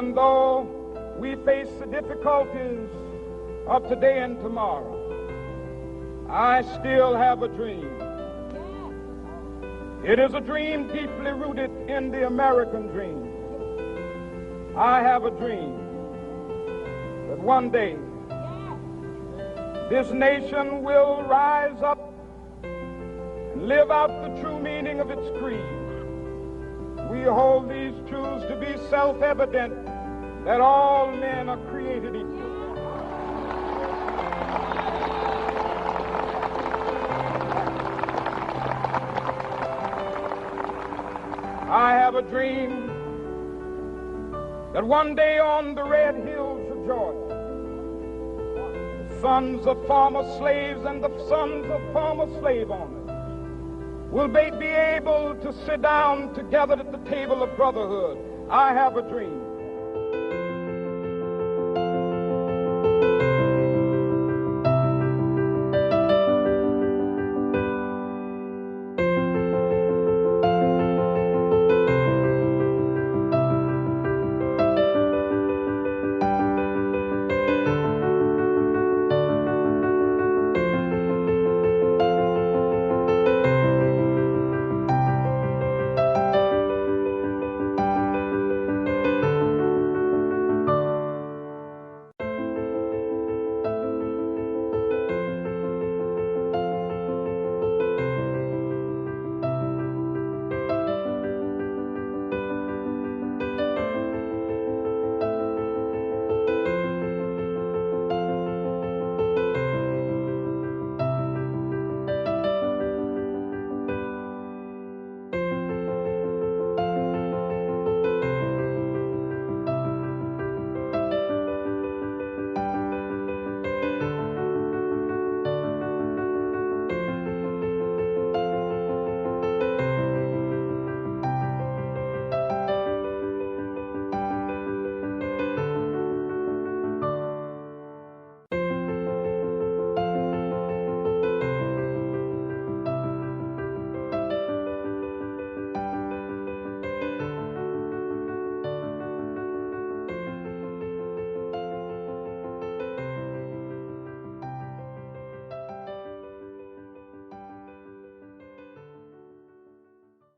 Even though we face the difficulties of today and tomorrow, I still have a dream. It is a dream deeply rooted in the American dream. I have a dream that one day this nation will rise up and live out the true meaning of its creed. We hold these truths to be self-evident, that all men are created equal. I have a dream that one day on the red hills of Georgia, the sons of former slaves and the sons of former slave owners will be able to sit down together at the table of brotherhood. I have a dream.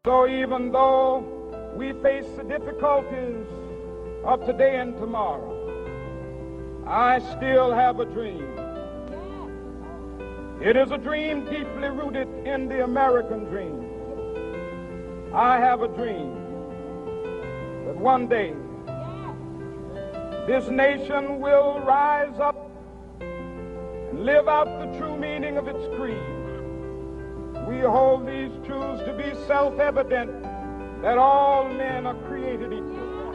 So even though we face the difficulties of today and tomorrow, I still have a dream. It is a dream deeply rooted in the American dream. I have a dream that one day this nation will rise up and live out the true meaning of its creed. We hold these truths to be self-evident, that all men are created equal.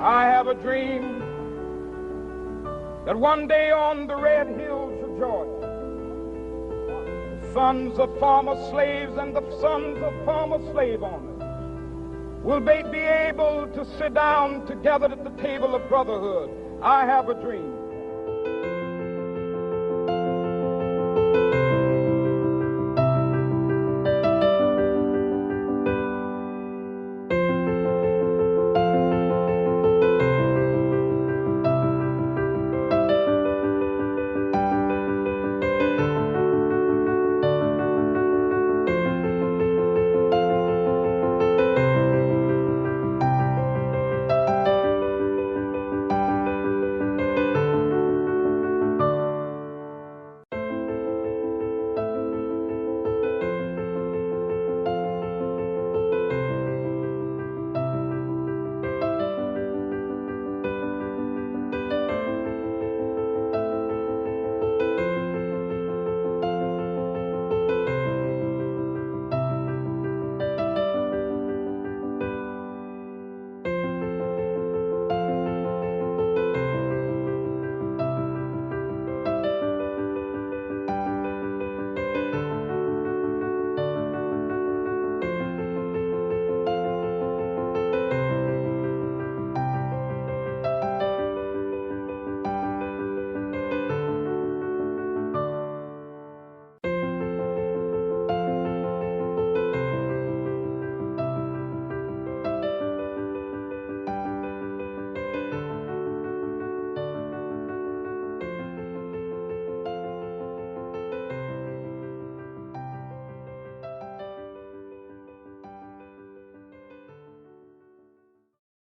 I have a dream that one day on the red hills of Georgia, the sons of former slaves and the sons of former slave owners will be able to sit down together at the table of brotherhood. I have a dream.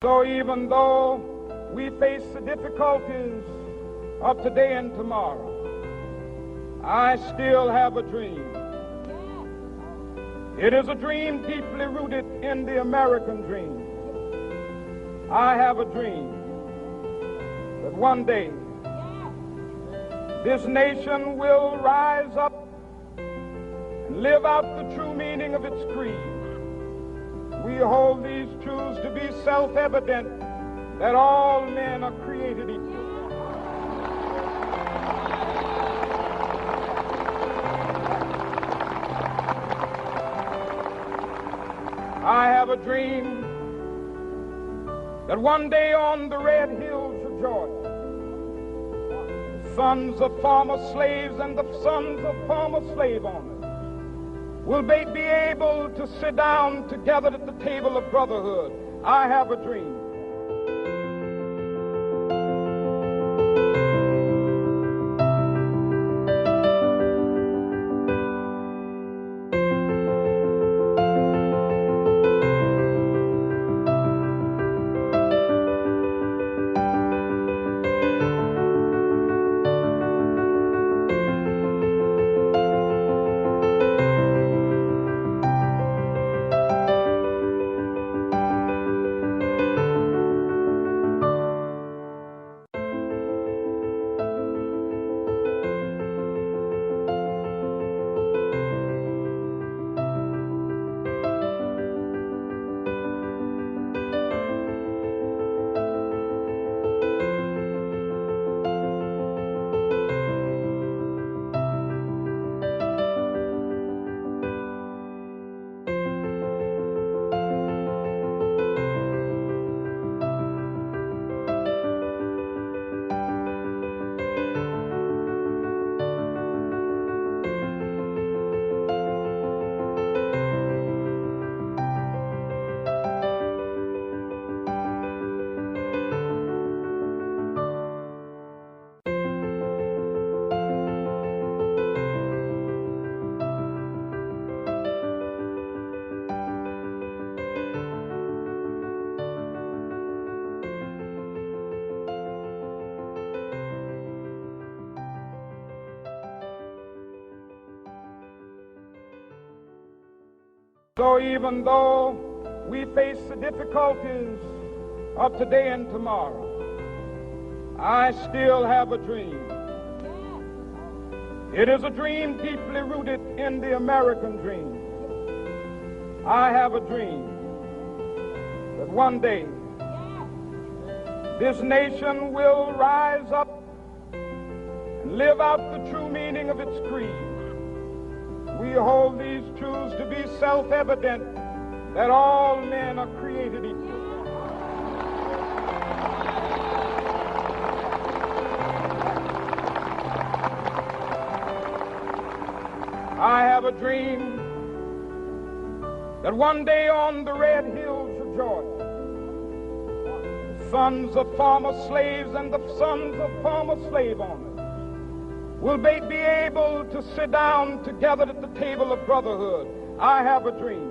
So even though we face the difficulties of today and tomorrow, I still have a dream. It is a dream deeply rooted in the American dream. I have a dream that one day this nation will rise up and live out the true meaning of its creed. We hold these truths to be self-evident, that all men are created equal. I have a dream that one day on the red hills of Georgia, the sons of former slaves and the sons of former slave owners will be able to sit down together at the table of brotherhood. I have a dream. So even though we face the difficulties of today and tomorrow, I still have a dream. It is a dream deeply rooted in the American dream. I have a dream that one day this nation will rise up and live out the true meaning of its creed. We hold these truths to be self-evident, that all men are created equal. I have a dream that one day on the red hills of Georgia, the sons of former slaves and the sons of former slave owners will be able to sit down together at the table of brotherhood. I have a dream.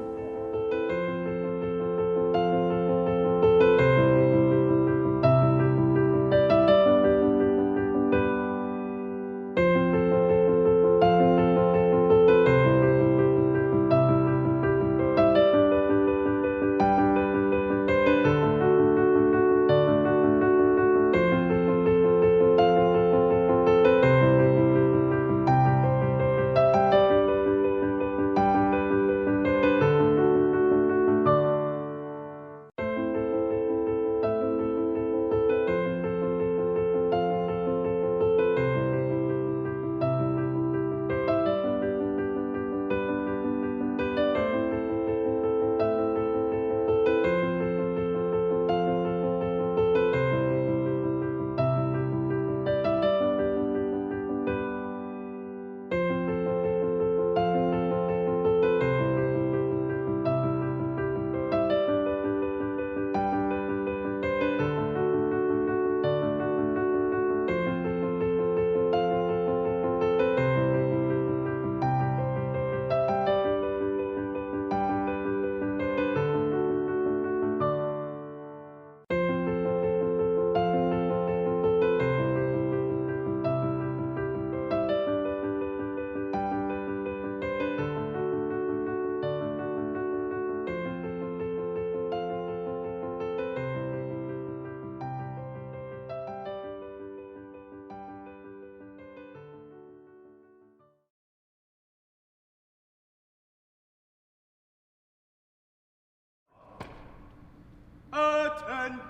Attend.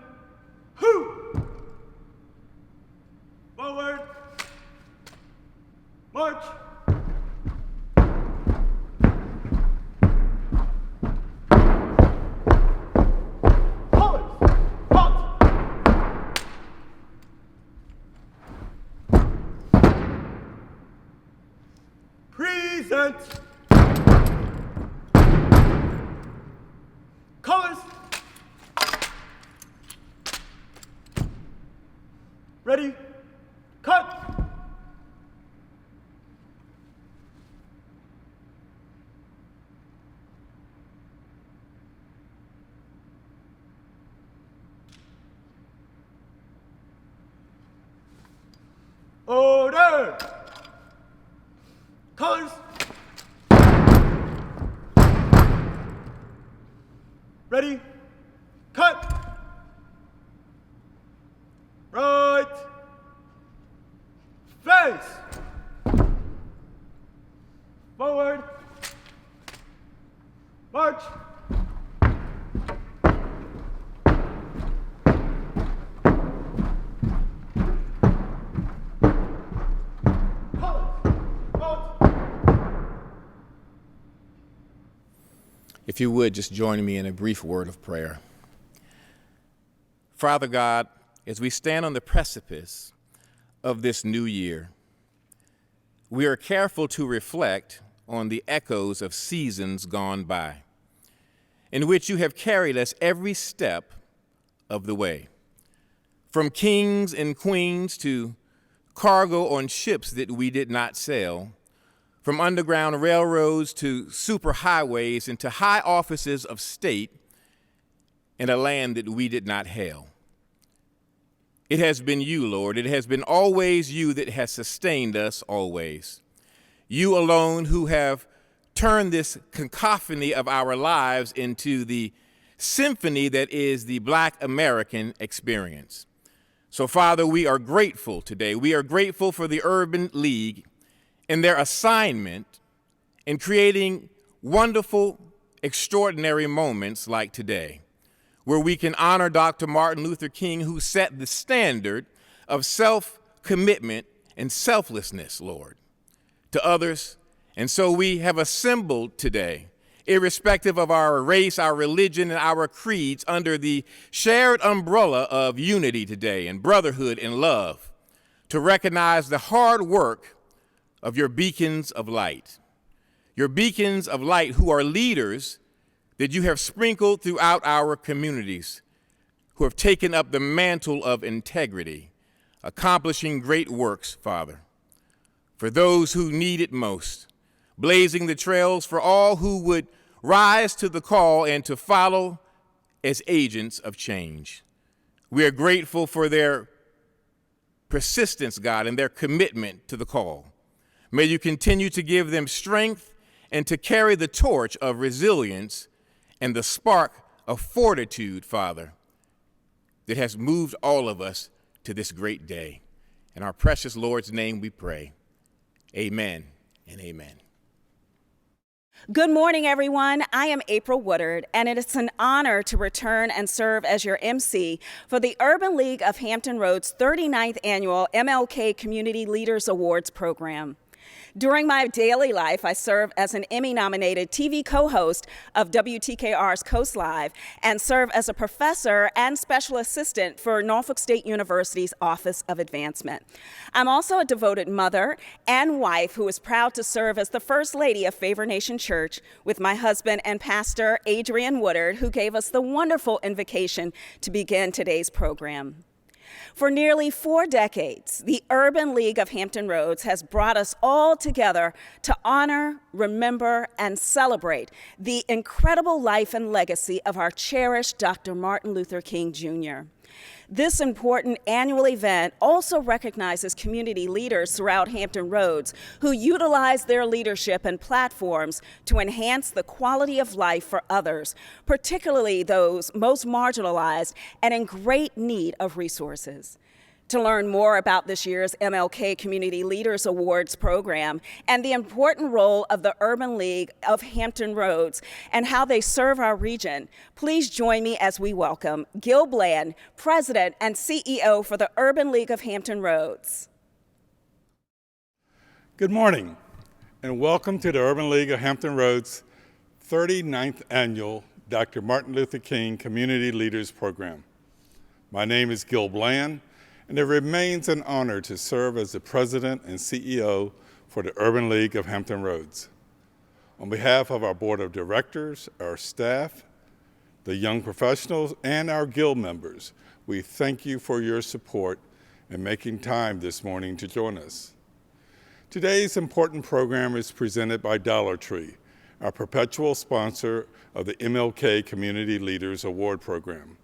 Who? Forward. March. Colors. Halt. Present. Colors. Ready? Cut! Order! Colors! Ready? Cut! Right! Face! Forward! March! If you would, just join me in a brief word of prayer. Father God, as we stand on the precipice of this new year, we are careful to reflect on the echoes of seasons gone by, in which you have carried us every step of the way, from kings and queens to cargo on ships that we did not sail, from underground railroads to superhighways and to high offices of state in a land that we did not hail. It has been you, Lord. It has been always you that has sustained us always. You alone who have turned this cacophony of our lives into the symphony that is the Black American experience. So, Father, we are grateful today. We are grateful for the Urban League and their assignment in creating wonderful, extraordinary moments like today, where we can honor Dr. Martin Luther King, who set the standard of self-commitment and selflessness, Lord, to others. And so we have assembled today, irrespective of our race, our religion, and our creeds, under the shared umbrella of unity today and brotherhood and love, to recognize the hard work of your beacons of light. Your beacons of light who are leaders that you have sprinkled throughout our communities, who have taken up the mantle of integrity, accomplishing great works, Father, for those who need it most, blazing the trails for all who would rise to the call and to follow as agents of change. We are grateful for their persistence, God, and their commitment to the call. May you continue to give them strength and to carry the torch of resilience and the spark of fortitude, Father, that has moved all of us to this great day. In our precious Lord's name we pray. Amen and amen. Good morning, everyone. I am April Woodard, and it is an honor to return and serve as your MC for the Urban League of Hampton Roads' 39th Annual MLK Community Leaders Awards program. During my daily life, I serve as an Emmy-nominated TV co-host of WTKR's Coast Live and serve as a professor and special assistant for Norfolk State University's Office of Advancement. I'm also a devoted mother and wife who is proud to serve as the First Lady of Favor Nation Church with my husband and pastor, Adrian Woodard, who gave us the wonderful invocation to begin today's program. For nearly 4 decades, the Urban League of Hampton Roads has brought us all together to honor, remember, and celebrate the incredible life and legacy of our cherished Dr. Martin Luther King, Jr. This important annual event also recognizes community leaders throughout Hampton Roads who utilize their leadership and platforms to enhance the quality of life for others, particularly those most marginalized and in great need of resources. to learn more about this year's MLK Community Leaders Awards program and the important role of the Urban League of Hampton Roads and how they serve our region, please join me as we welcome Gil Bland, President and CEO for the Urban League of Hampton Roads. Good morning, and welcome to the Urban League of Hampton Roads 39th Annual Dr. Martin Luther King Community Leaders Program. My name is Gil Bland, and it remains an honor to serve as the President and CEO for the Urban League of Hampton Roads. On behalf of our Board of Directors, our staff, the young professionals, and our Guild members, we thank you for your support and making time this morning to join us. Today's important program is presented by Dollar Tree, our perpetual sponsor of the MLK Community Leaders Award Program,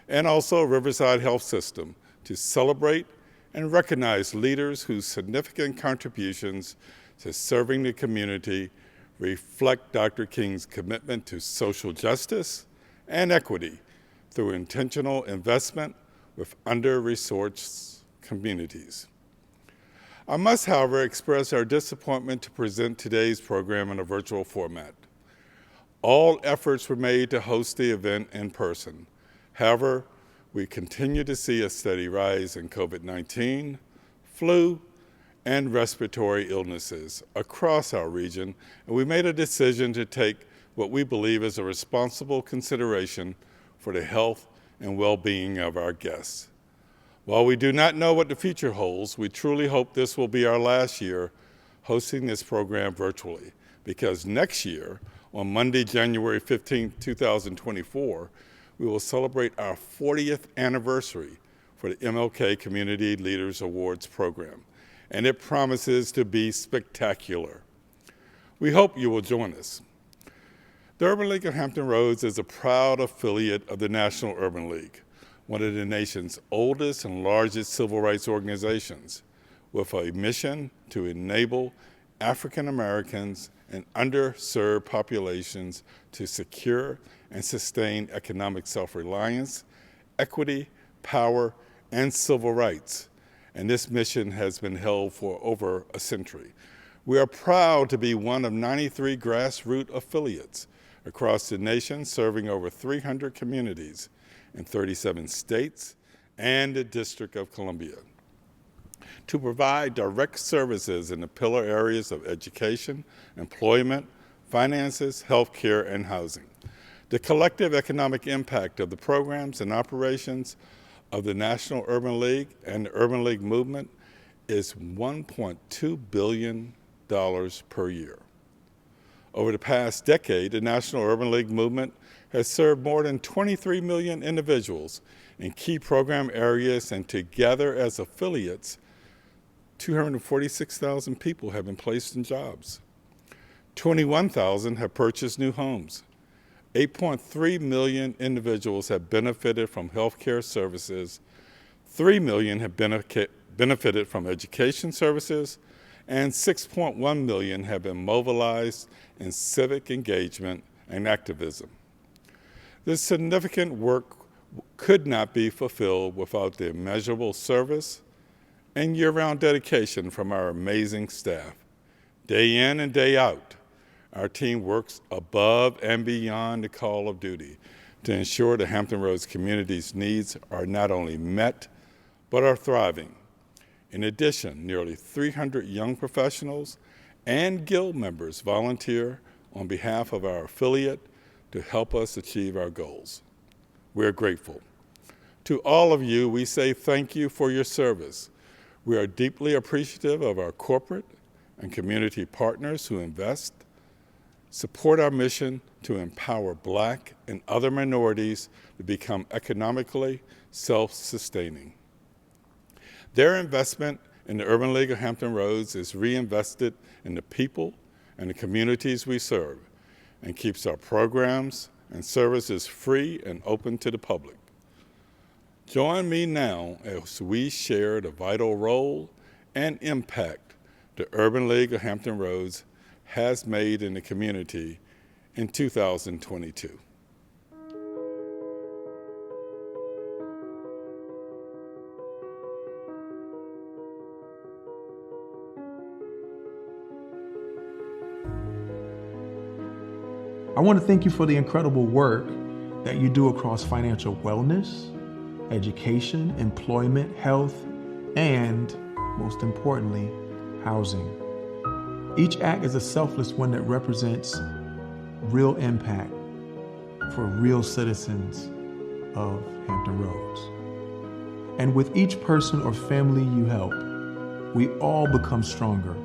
and also Riverside Health System to celebrate and recognize leaders whose significant contributions to serving the community reflect Dr. King's commitment to social justice and equity through intentional investment with under-resourced communities. I must, however, express our disappointment to present today's program in a virtual format. All efforts were made to host the event in person. However, we continue to see a steady rise in COVID-19, flu, and respiratory illnesses across our region, and we made a decision to take what we believe is a responsible consideration for the health and well-being of our guests. While we do not know what the future holds, we truly hope this will be our last year hosting this program virtually, because next year, on Monday, January 15, 2024, we will celebrate our 40th anniversary for the MLK Community Leaders Awards program, and it promises to be spectacular. We hope you will join us. The Urban League of Hampton Roads is a proud affiliate of the National Urban League, one of the nation's oldest and largest civil rights organizations, with a mission to enable African Americans and underserved populations to secure and sustain economic self-reliance, equity, power, and civil rights. And this mission has been held for over a century. We are proud to be one of 93 grassroots affiliates across the nation, serving over 300 communities in 37 states and the District of Columbia, to provide direct services in the pillar areas of education, employment, finances, healthcare, and housing. The collective economic impact of the programs and operations of the National Urban League and the Urban League movement is $1.2 billion per year. Over the past decade, the National Urban League movement has served more than 23 million individuals in key program areas, and together as affiliates, 246,000 people have been placed in jobs. 21,000 have purchased new homes. 8.3 million individuals have benefited from healthcare services. 3 million have benefited from education services, and 6.1 million have been mobilized in civic engagement and activism. This significant work could not be fulfilled without the immeasurable service and year-round dedication from our amazing staff. Day in and day out, our team works above and beyond the call of duty to ensure the Hampton Roads community's needs are not only met, but are thriving. In addition, nearly 300 young professionals and Guild members volunteer on behalf of our affiliate to help us achieve our goals. We're grateful. To all of you, we say thank you for your service. We are deeply appreciative of our corporate and community partners who invest, support our mission to empower Black and other minorities to become economically self-sustaining. Their investment in the Urban League of Hampton Roads is reinvested in the people and the communities we serve, and keeps our programs and services free and open to the public. Join me now as we share the vital role and impact the Urban League of Hampton Roads has made in the community in 2022. I want to thank you for the incredible work that you do across financial wellness, education, employment, health, and most importantly, housing. Each act is a selfless one that represents real impact for real citizens of Hampton Roads. And with each person or family you help, we all become stronger.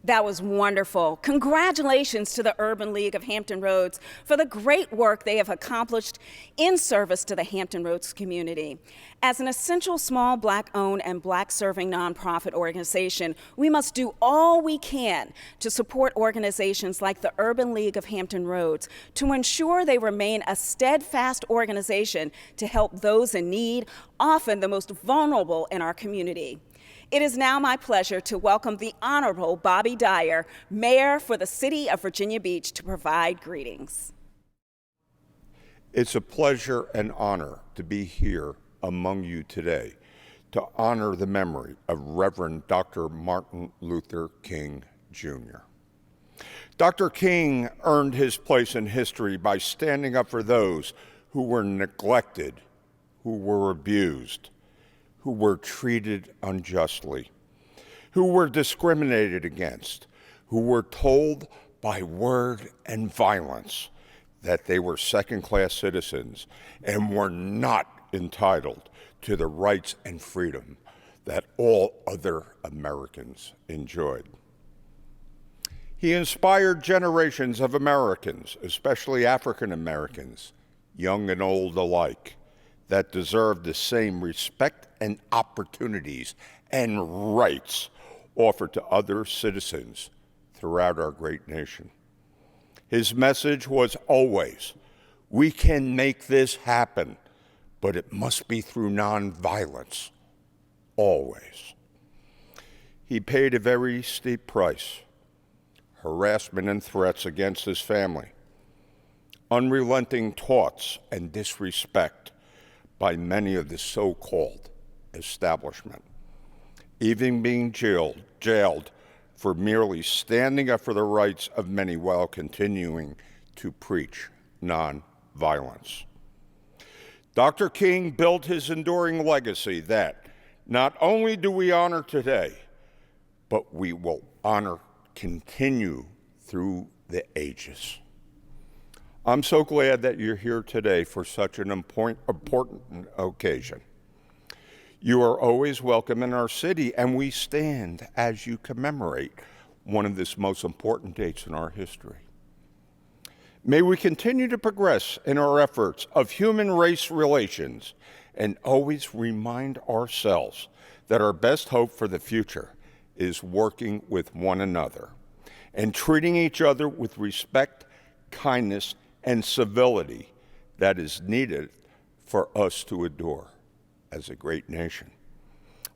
That was wonderful. Congratulations to the Urban League of Hampton Roads for the great work they have accomplished in service to the Hampton Roads community. As an essential small Black-owned and Black-serving nonprofit organization, we must do all we can to support organizations like the Urban League of Hampton Roads to ensure they remain a steadfast organization to help those in need, often the most vulnerable in our community. It is now my pleasure to welcome the Honorable Bobby Dyer, Mayor for the City of Virginia Beach, to provide greetings. It's a pleasure and honor to be here among you today to honor the memory of Reverend Dr. Martin Luther King, Jr. Dr. King earned his place in history by standing up for those who were neglected, who were abused, who were treated unjustly, who were discriminated against, who were told by word and violence that they were second-class citizens and were not entitled to the rights and freedom that all other Americans enjoyed. He inspired generations of Americans, especially African Americans, young and old alike, that deserve the same respect and opportunities and rights offered to other citizens throughout our great nation. His message was always, we can make this happen, but it must be through nonviolence, always. He paid a very steep price: harassment and threats against his family, unrelenting taunts and disrespect by many of the so-called establishment, even being jailed for merely standing up for the rights of many while continuing to preach nonviolence. Dr. King built his enduring legacy that not only do we honor today, but we will honor continue through the ages. I'm so glad that you're here today for such an important occasion. You are always welcome in our city, and we stand as you commemorate one of the most important dates in our history. May we continue to progress in our efforts of human-race relations and always remind ourselves that our best hope for the future is working with one another and treating each other with respect, kindness, and civility that is needed for us to adore as a great nation.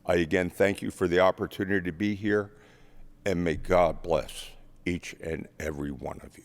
I again thank you for the opportunity to be here, and may God bless each and every one of you.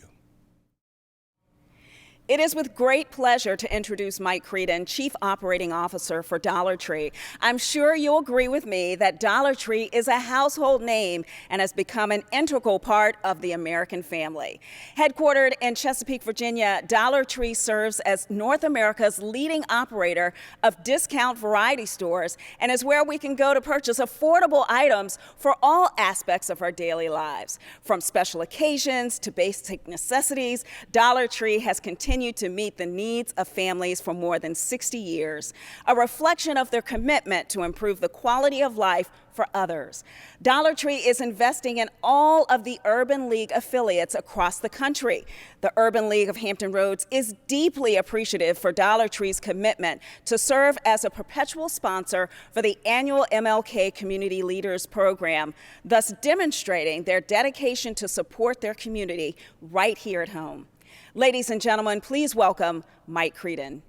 It is with great pleasure to introduce Mike Creedon, Chief Operating Officer for Dollar Tree. I'm sure you'll agree with me that Dollar Tree is a household name and has become an integral part of the American family. Headquartered in Chesapeake, Virginia, Dollar Tree serves as North America's leading operator of discount variety stores and is where we can go to purchase affordable items for all aspects of our daily lives. From special occasions to basic necessities, Dollar Tree has continued to meet the needs of families for more than 60 years, a reflection of their commitment to improve the quality of life for others. Dollar Tree is investing in all of the Urban League affiliates across the country. The Urban League of Hampton Roads is deeply appreciative for Dollar Tree's commitment to serve as a perpetual sponsor for the annual MLK Community Leaders Program, thus demonstrating their dedication to support their community right here at home. Ladies and gentlemen, please welcome Mike Creedon.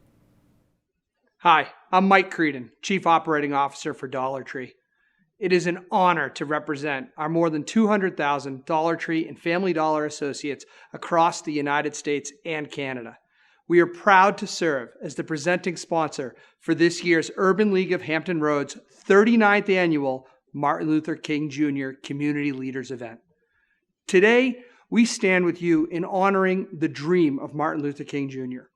Hi, I'm Mike Creedon, Chief Operating Officer for Dollar Tree. It is an honor to represent our more than 200,000 Dollar Tree and Family Dollar associates across the United States and Canada. We are proud to serve as the presenting sponsor for this year's Urban League of Hampton Roads 39th Annual Martin Luther King Jr. Community Leaders event. Today, we stand with you in honoring the dream of Martin Luther King Jr.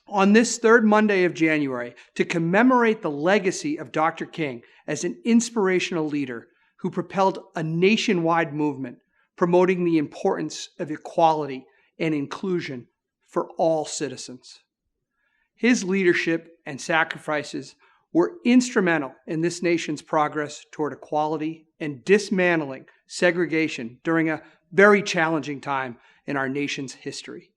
On this third Monday of January, to commemorate the legacy of Dr. King as an inspirational leader who propelled a nationwide movement promoting the importance of equality and inclusion for all citizens. His leadership and sacrifices were instrumental in this nation's progress toward equality and dismantling segregation during a very challenging time in our nation's history.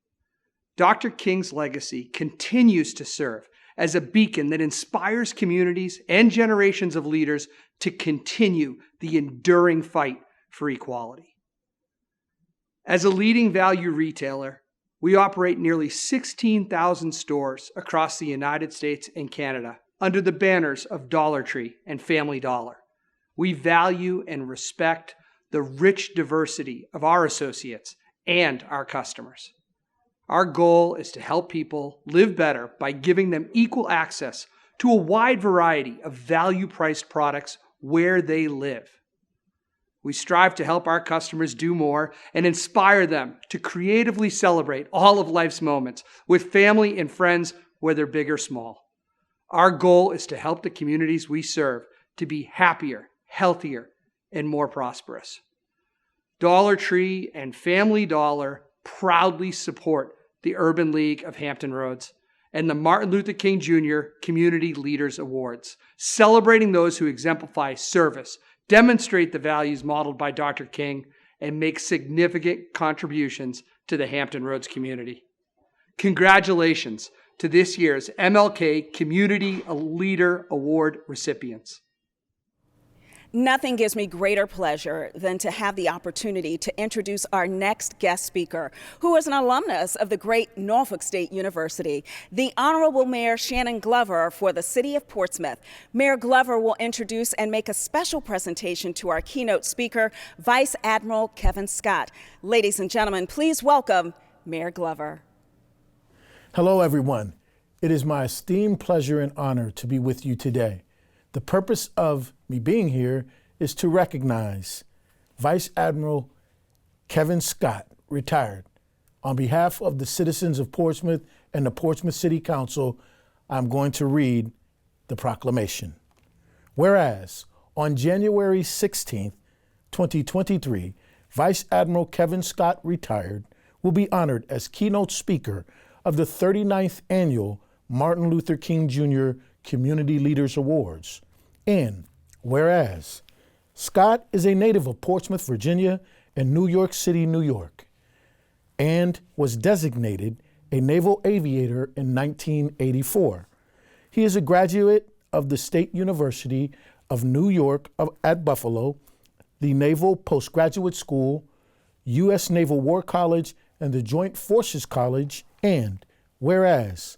Dr. King's legacy continues to serve as a beacon that inspires communities and generations of leaders to continue the enduring fight for equality. As a leading value retailer, we operate nearly 16,000 stores across the United States and Canada under the banners of Dollar Tree and Family Dollar. We value and respect the rich diversity of our associates and our customers. Our goal is to help people live better by giving them equal access to a wide variety of value-priced products where they live. We strive to help our customers do more and inspire them to creatively celebrate all of life's moments with family and friends, whether big or small. Our goal is to help the communities we serve to be happier, healthier, and more prosperous. Dollar Tree and Family Dollar proudly support the Urban League of Hampton Roads and the Martin Luther King Jr. Community Leaders Awards, celebrating those who exemplify service, demonstrate the values modeled by Dr. King, and make significant contributions to the Hampton Roads community. Congratulations to this year's MLK Community Leader Award recipients. Nothing gives me greater pleasure than to have the opportunity to introduce our next guest speaker, who is an alumnus of the great Norfolk State University, the Honorable Mayor Shannon Glover for the City of Portsmouth. Mayor Glover will introduce and make a special presentation to our keynote speaker, Vice Admiral Kevin Scott. Ladies and gentlemen, please welcome Mayor Glover. Hello, everyone. It is my esteemed pleasure and honor to be with you today. The purpose of me being here is to recognize Vice Admiral Kevin Scott, retired. On behalf of the citizens of Portsmouth and the Portsmouth City Council, I'm going to read the proclamation. Whereas on January 16th, 2023, Vice Admiral Kevin Scott, retired, will be honored as keynote speaker of the 39th Annual Martin Luther King Jr. Community Leaders Awards. And whereas Scott is a native of Portsmouth, Virginia, and New York City, New York, and was designated a naval aviator in 1984. He is a graduate of the State University of New York at Buffalo, the Naval Postgraduate School, U.S. Naval War College, and the Joint Forces College. And whereas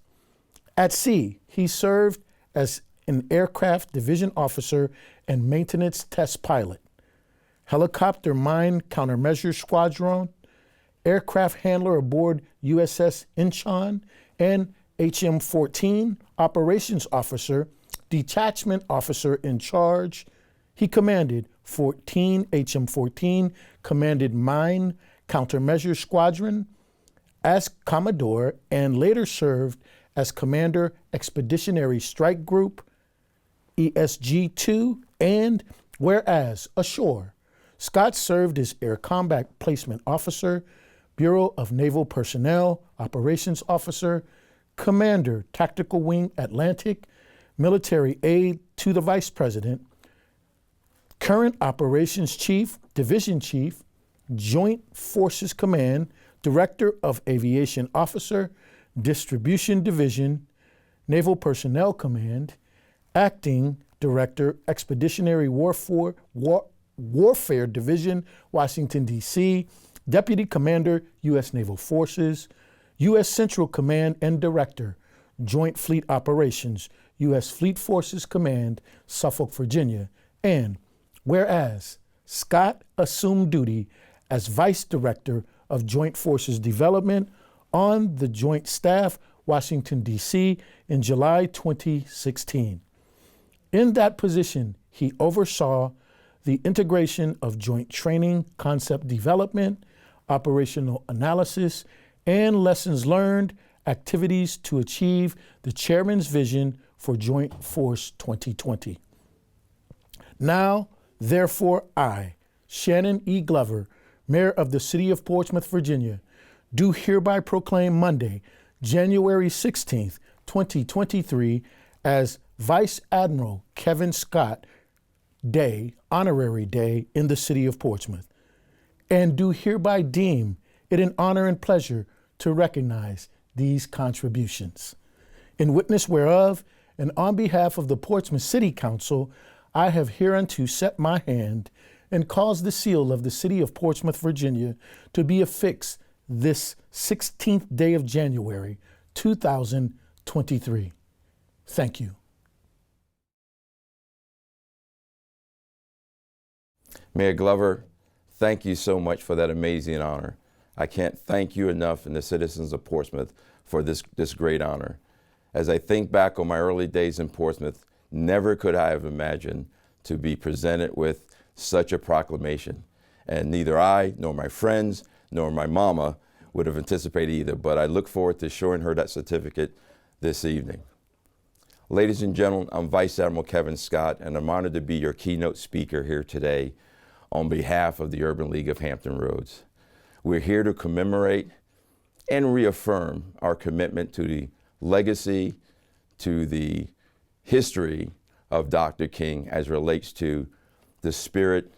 at sea, he served as an aircraft division officer and maintenance test pilot, helicopter mine countermeasure squadron, aircraft handler aboard USS Incheon, and HM-14 operations officer, detachment officer in charge. He commanded 14 HM-14 commanded mine countermeasure squadron as Commodore, and later served as Commander Expeditionary Strike Group, ESG-2, and whereas ashore, Scott served as Air Combat Placement Officer, Bureau of Naval Personnel Operations Officer, Commander Tactical Wing Atlantic, Military Aide to the Vice President, Current Operations Chief, Division Chief, Joint Forces Command, Director of Aviation Officer, Distribution Division, Naval Personnel Command, Acting Director, Expeditionary Warfare Division, Washington, D.C., Deputy Commander, U.S. Naval Forces, U.S. Central Command and Director, Joint Fleet Operations, U.S. Fleet Forces Command, Suffolk, Virginia. And whereas Scott assumed duty as Vice Director of Joint Forces Development on the Joint Staff, Washington, D.C., in July 2016. In that position, he oversaw the integration of joint training, concept development, operational analysis, and lessons learned activities to achieve the Chairman's vision for Joint Force 2020. Now, therefore, I, Shannon E. Glover, Mayor of the City of Portsmouth, Virginia, do hereby proclaim Monday, January 16th, 2023, as Vice Admiral Kevin Scott Day, Honorary Day in the city of Portsmouth, and do hereby deem it an honor and pleasure to recognize these contributions. In witness whereof, and on behalf of the Portsmouth City Council, I have hereunto set my hand and caused the seal of the city of Portsmouth, Virginia, to be affixed this 16th day of January, 2023. Thank you. Mayor Glover, thank you so much for that amazing honor. I can't thank you enough and the citizens of Portsmouth for this great honor. As I think back on my early days in Portsmouth, never could I have imagined to be presented with such a proclamation. And neither I, nor my friends, nor my mama would have anticipated either, but I look forward to showing her that certificate this evening. Ladies and gentlemen, I'm Vice Admiral Kevin Scott, and I'm honored to be your keynote speaker here today on behalf of the Urban League of Hampton Roads. We're here to commemorate and reaffirm our commitment to the legacy, to the history of Dr. King as relates to the spirit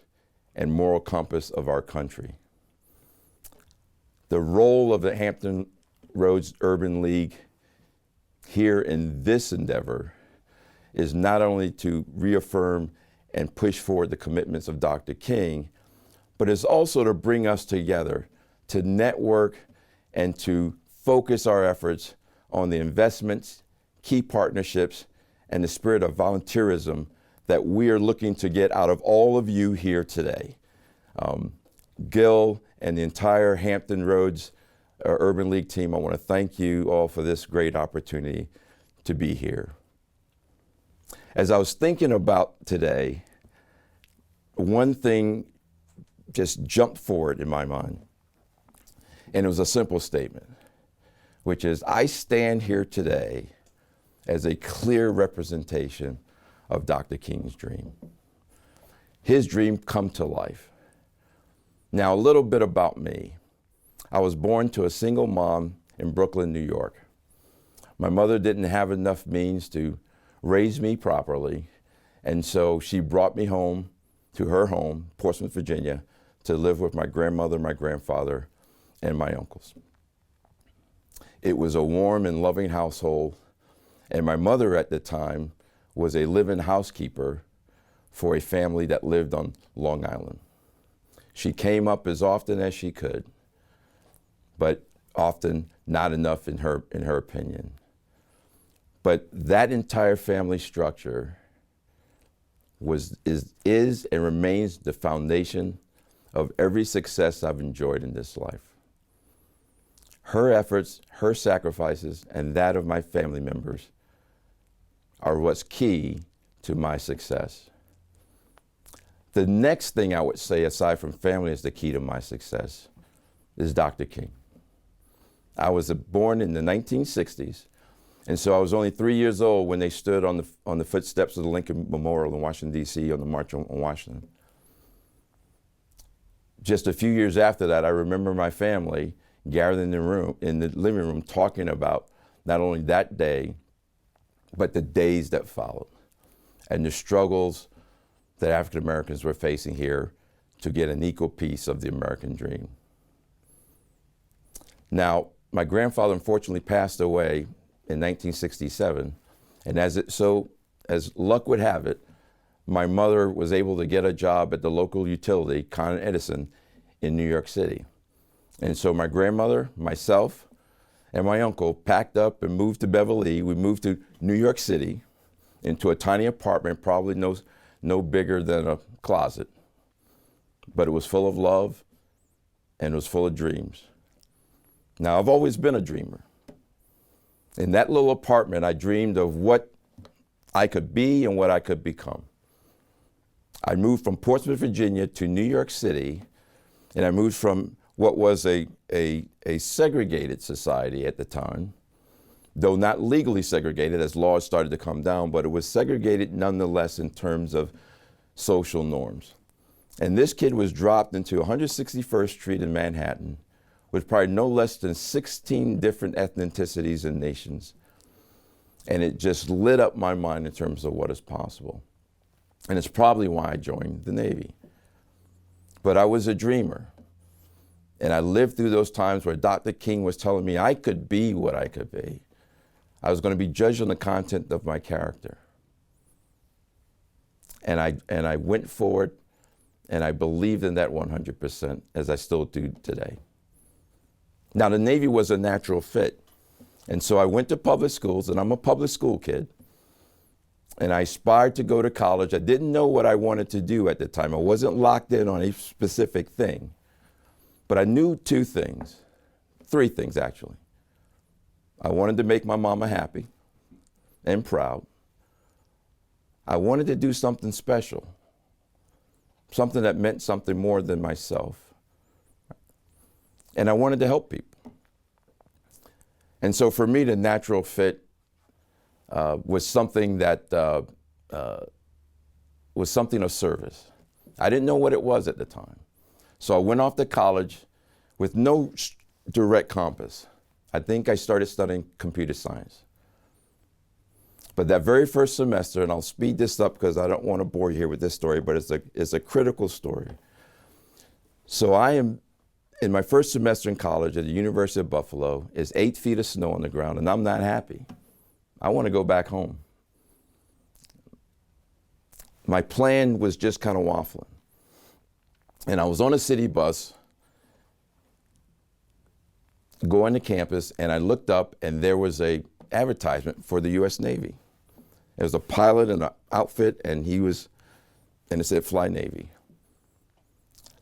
and moral compass of our country. The role of the Hampton Roads Urban League here in this endeavor is not only to reaffirm and push forward the commitments of Dr. King, but it's also to bring us together, to network and to focus our efforts on the investments, key partnerships, and the spirit of volunteerism that we are looking to get out of all of you here today. Gil and the entire Hampton Roads Urban League team, I want to thank you all for this great opportunity to be here. As I was thinking about today, one thing just jumped forward in my mind, and it was a simple statement, which is, I stand here today as a clear representation of Dr. King's dream. His dream come to life. Now, a little bit about me. I was born to a single mom in Brooklyn, New York. My mother didn't have enough means to raise me properly, and so she brought me home to her home, Portsmouth, Virginia, to live with my grandmother, my grandfather, and my uncles. It was a warm and loving household, and my mother at the time was a live-in housekeeper for a family that lived on Long Island. She came up as often as she could, but often not enough in her opinion. But that entire family structure is and remains the foundation of every success I've enjoyed in this life. Her efforts, her sacrifices, and that of my family members are what's key to my success. The next thing I would say, aside from family, is the key to my success, is Dr. King. I was born in the 1960s, and so I was only 3 years old when they stood on the footsteps of the Lincoln Memorial in Washington, D.C. on the March on Washington. Just a few years after that, I remember my family gathered in the living room talking about not only that day, but the days that followed and the struggles that African Americans were facing here to get an equal piece of the American dream. Now, my grandfather unfortunately passed away in 1967, and as luck would have it, my mother was able to get a job at the local utility, Con Edison, in New York City. And so my grandmother, myself, and my uncle packed up and moved to Beverly. We moved to New York City into a tiny apartment, probably no bigger than a closet. But it was full of love and it was full of dreams. Now, I've always been a dreamer. In that little apartment, I dreamed of what I could be and what I could become. I moved from Portsmouth, Virginia to New York City, and I moved from what was a segregated society at the time, though not legally segregated as laws started to come down, but it was segregated nonetheless in terms of social norms. And this kid was dropped into 161st Street in Manhattan with probably no less than 16 different ethnicities and nations. And it just lit up my mind in terms of what is possible. And it's probably why I joined the Navy. But I was a dreamer. And I lived through those times where Dr. King was telling me I could be what I could be. I was going to be judged on the content of my character. And I went forward, and I believed in that 100%, as I still do today. Now, the Navy was a natural fit. And so I went to public schools, and I'm a public school kid. And I aspired to go to college. I didn't know what I wanted to do at the time. I wasn't locked in on a specific thing. But I knew three things actually. I wanted to make my mama happy and proud. I wanted to do something special, something that meant something more than myself. And I wanted to help people. And so for me, the natural fit was something that was something of service. I didn't know what it was at the time. So I went off to college with no direct compass. I think I started studying computer science. But that very first semester, and I'll speed this up because I don't want to bore you here with this story, but it's a critical story. So I am in my first semester in college at the University of Buffalo. It's 8 feet of snow on the ground, and I'm not happy. I want to go back home. My plan was just kind of waffling. And I was on a city bus going to campus, and I looked up, and there was a advertisement for the U.S. Navy. There was a pilot in an outfit, and it said Fly Navy.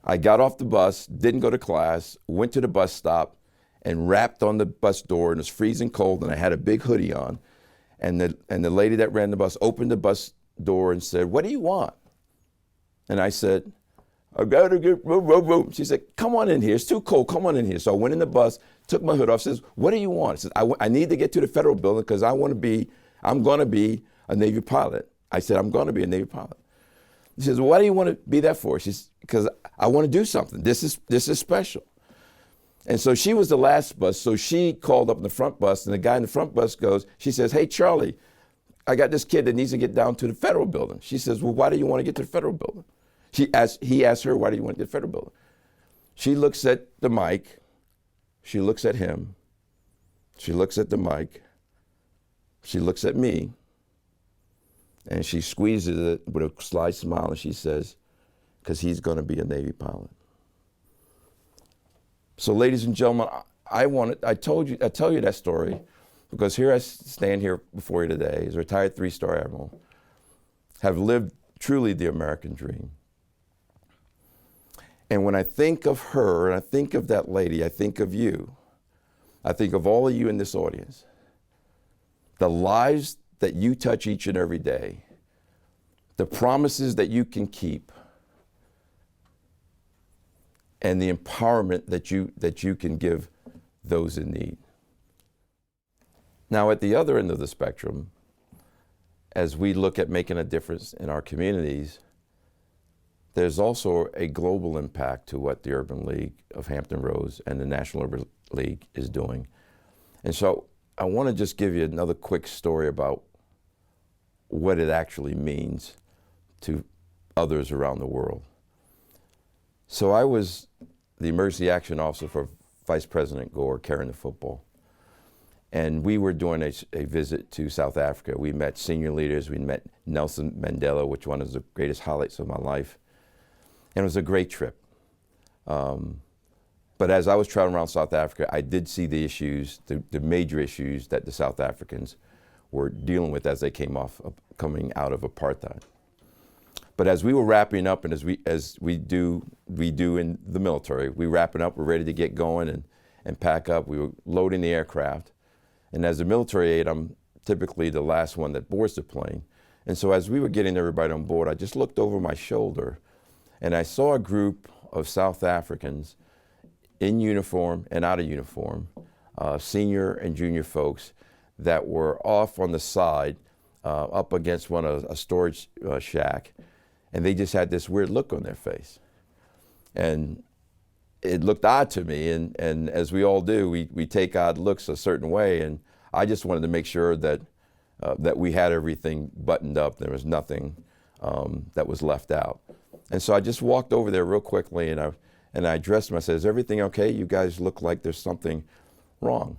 I got off the bus, didn't go to class, went to the bus stop, and rapped on the bus door, and it was freezing cold, and I had a big hoodie on. And the lady that ran the bus opened the bus door and said, "What do you want?" And I said, "I gotta get room." She said, "Come on in here, it's too cold, come on in here." So I went in the bus, took my hood off, says, "What do you want?" I said, I need to get to the federal building because I'm gonna be a Navy pilot. I said, "I'm gonna be a Navy pilot." She says, "Well, why do you want to be that for?" She says, "Because I want to do something. This is special." And so she was the last bus, so she called up in the front bus, and the guy in the front bus she says, "Hey, Charlie, I got this kid that needs to get down to the federal building." She says, "Well, why do you want to get to the federal building?" He asked her, "Why do you want to get to the federal building?" She looks at the mic, she looks at him, she looks at the mic, she looks at me, and she squeezes it with a sly smile, and she says, "Because he's going to be a Navy pilot." So, ladies and gentlemen, I tell you that story because here I stand here before you today as a retired 3-star admiral, have lived truly the American dream. And when I think of her, and I think of that lady, I think of you. I think of all of you in this audience. The lives that you touch each and every day, the promises that you can keep, and the empowerment that you can give those in need. Now, at the other end of the spectrum, as we look at making a difference in our communities, there's also a global impact to what the Urban League of Hampton Roads and the National Urban League is doing. And so I want to just give you another quick story about what it actually means to others around the world. So I was the emergency action officer for Vice President Gore carrying the football. And we were doing a visit to South Africa. We met senior leaders. We met Nelson Mandela, which one of the greatest highlights of my life. And it was a great trip. But as I was traveling around South Africa, I did see the issues, the major issues that the South Africans were dealing with as they coming out of apartheid. But as we were wrapping up, and as we do in the military, we wrapping up, we're ready to get going and pack up. We were loading the aircraft. And as a military aide, I'm typically the last one that boards the plane. And so as we were getting everybody on board, I just looked over my shoulder and I saw a group of South Africans in uniform and out of uniform, senior and junior folks that were off on the side up against a storage shack. And they just had this weird look on their face. And it looked odd to me, and as we all do, we take odd looks a certain way, and I just wanted to make sure that that we had everything buttoned up. There was nothing that was left out. And so I just walked over there real quickly and I addressed him. I said, "Is everything okay? You guys look like there's something wrong."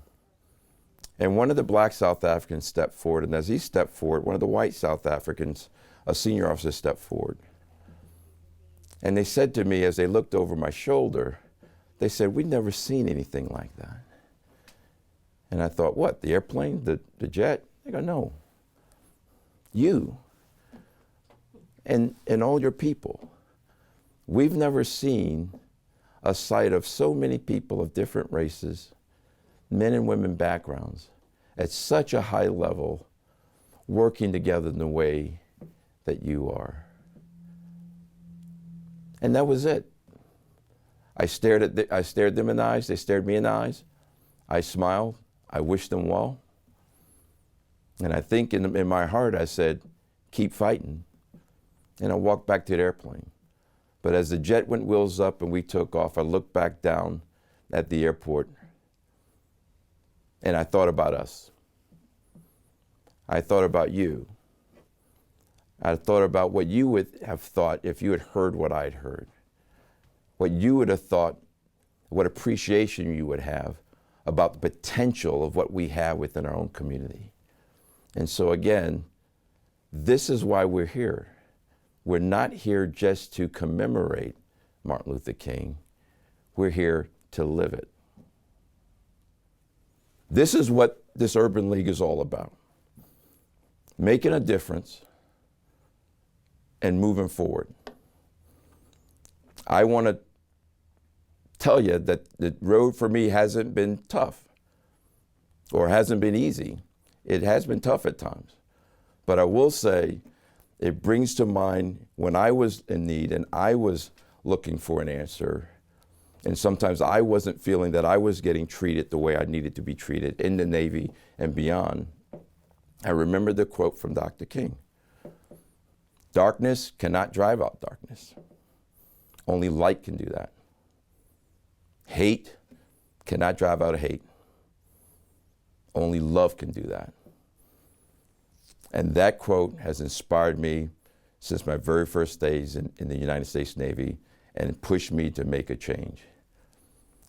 And one of the black South Africans stepped forward, and as he stepped forward, one of the white South Africans, a senior officer, stepped forward. And they said to me as they looked over my shoulder, they said, "We've never seen anything like that." And I thought, what, the airplane, the jet? They go, "No, you and all your people. We've never seen a sight of so many people of different races, men and women backgrounds, at such a high level, working together in the way that you are." And that was it. I stared them in the eyes, they stared me in the eyes. I smiled, I wished them well. And I think in my heart I said, "Keep fighting." And I walked back to the airplane. But as the jet went wheels up and we took off, I looked back down at the airport and I thought about us. I thought about you. I thought about what you would have thought if you had heard what I'd heard. What you would have thought, what appreciation you would have about the potential of what we have within our own community. And so again, this is why we're here. We're not here just to commemorate Martin Luther King. We're here to live it. This is what this Urban League is all about. Making a difference and moving forward. I want to tell you that the road for me hasn't been tough or hasn't been easy. It has been tough at times. But I will say, it brings to mind when I was in need and I was looking for an answer, and sometimes I wasn't feeling that I was getting treated the way I needed to be treated in the Navy and beyond. I remember the quote from Dr. King. "Darkness cannot drive out darkness. Only light can do that. Hate cannot drive out hate. Only love can do that." And that quote has inspired me since my very first days in the United States Navy and pushed me to make a change.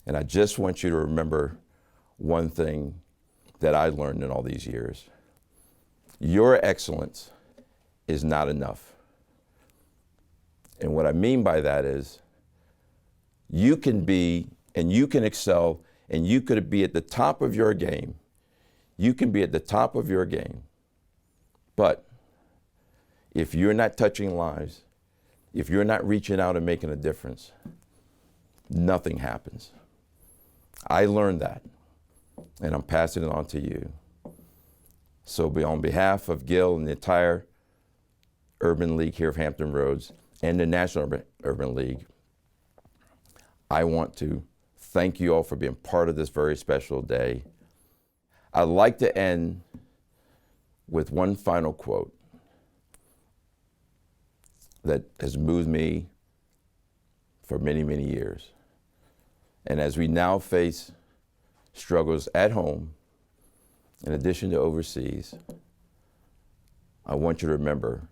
And I just want you to remember one thing that I learned in all these years. Your excellence is not enough. And what I mean by that is you can be and you can excel and you could be at the top of your game. You can be at the top of your game. But if you're not touching lives, if you're not reaching out and making a difference, nothing happens. I learned that, and I'm passing it on to you. So on behalf of Gil and the entire Urban League here of Hampton Roads and the National Urban League, I want to thank you all for being part of this very special day. I'd like to end with one final quote that has moved me for many, many years. And as we now face struggles at home, in addition to overseas, I want you to remember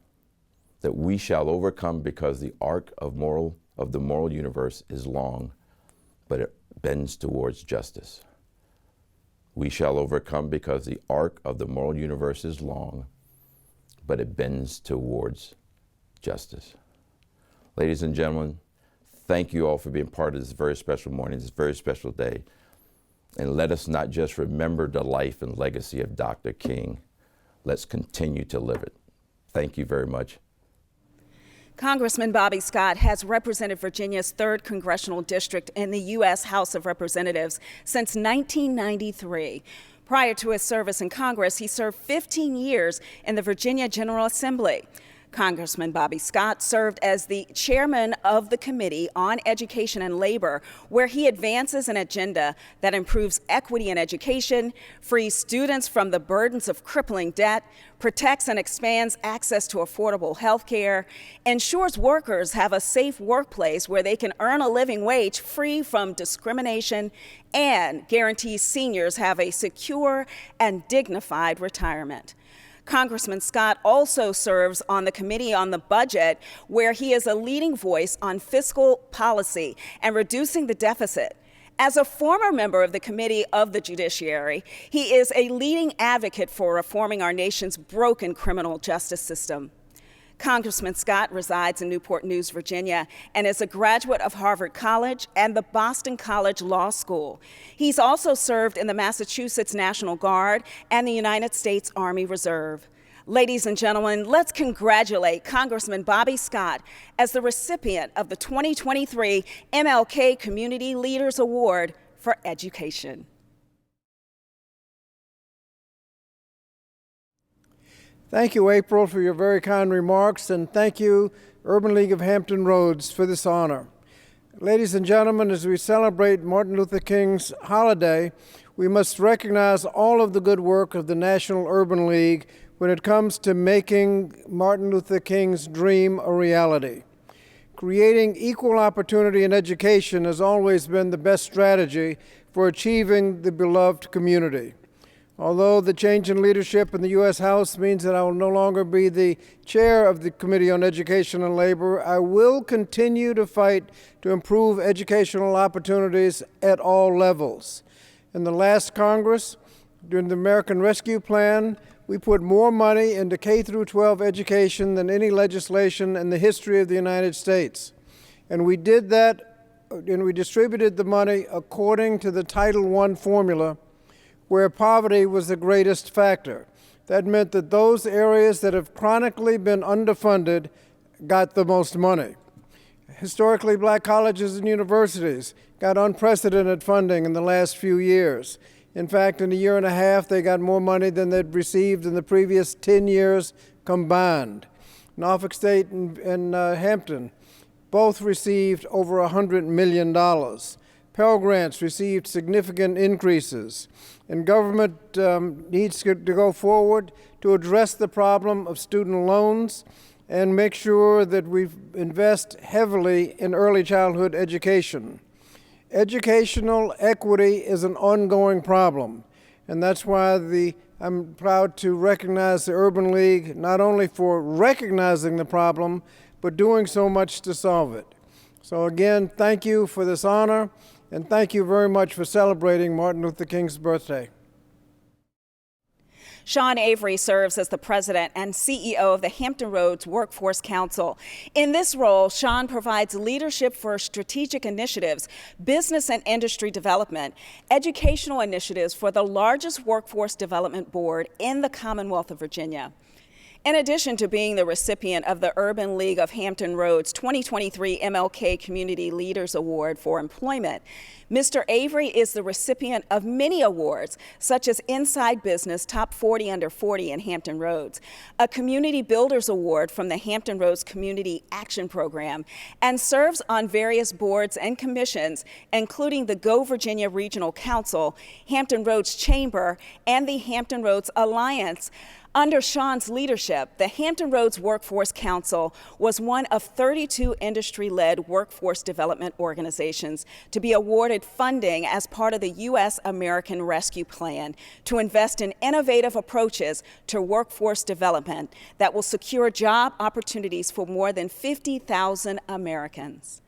that we shall overcome because the arc of the moral universe is long, but it bends towards justice. We shall overcome because the arc of the moral universe is long, but it bends towards justice. Ladies and gentlemen, thank you all for being part of this very special morning, this very special day. And let us not just remember the life and legacy of Dr. King. Let's continue to live it. Thank you very much. Congressman Bobby Scott has represented Virginia's 3rd Congressional District in the U.S. House of Representatives since 1993. Prior to his service in Congress, he served 15 years in the Virginia General Assembly. Congressman Bobby Scott served as the chairman of the Committee on Education and Labor, where he advances an agenda that improves equity in education, frees students from the burdens of crippling debt, protects and expands access to affordable health care, ensures workers have a safe workplace where they can earn a living wage free from discrimination, and guarantees seniors have a secure and dignified retirement. Congressman Scott also serves on the Committee on the Budget, where he is a leading voice on fiscal policy and reducing the deficit. As a former member of the Committee of the Judiciary, he is a leading advocate for reforming our nation's broken criminal justice system. Congressman Scott resides in Newport News, Virginia, and is a graduate of Harvard College and the Boston College Law School. He's also served in the Massachusetts National Guard and the United States Army Reserve. Ladies and gentlemen, let's congratulate Congressman Bobby Scott as the recipient of the 2023 MLK Community Leaders Award for Education. Thank you, April, for your very kind remarks, and thank you, Urban League of Hampton Roads, for this honor. Ladies and gentlemen, as we celebrate Martin Luther King's holiday, we must recognize all of the good work of the National Urban League when it comes to making Martin Luther King's dream a reality. Creating equal opportunity in education has always been the best strategy for achieving the beloved community. Although the change in leadership in the U.S. House means that I will no longer be the chair of the Committee on Education and Labor, I will continue to fight to improve educational opportunities at all levels. In the last Congress, during the American Rescue Plan, we put more money into K-12 education than any legislation in the history of the United States. And we did that, and we distributed the money according to the Title I formula, where poverty was the greatest factor. That meant that those areas that have chronically been underfunded got the most money. Historically black colleges and universities got unprecedented funding in the last few years. In fact, in a year and a half, they got more money than they'd received in the previous 10 years combined. Norfolk State and Hampton both received over $100 million. Pell Grants received significant increases. And government needs to go forward to address the problem of student loans and make sure that we invest heavily in early childhood education. Educational equity is an ongoing problem, and that's why I'm proud to recognize the Urban League not only for recognizing the problem, but doing so much to solve it. So again, thank you for this honor, and thank you very much for celebrating Martin Luther King's birthday. Sean Avery serves as the president and CEO of the Hampton Roads Workforce Council. In this role, Sean provides leadership for strategic initiatives, business and industry development, educational initiatives for the largest workforce development board in the Commonwealth of Virginia. In addition to being the recipient of the Urban League of Hampton Roads 2023 MLK Community Leaders Award for Employment, Mr. Avery is the recipient of many awards, such as Inside Business Top 40 Under 40 in Hampton Roads, a Community Builders Award from the Hampton Roads Community Action Program, and serves on various boards and commissions, including the Go Virginia Regional Council, Hampton Roads Chamber, and the Hampton Roads Alliance. Under Sean's leadership, the Hampton Roads Workforce Council was one of 32 industry-led workforce development organizations to be awarded funding as part of the U.S. American Rescue Plan to invest in innovative approaches to workforce development that will secure job opportunities for more than 50,000 Americans.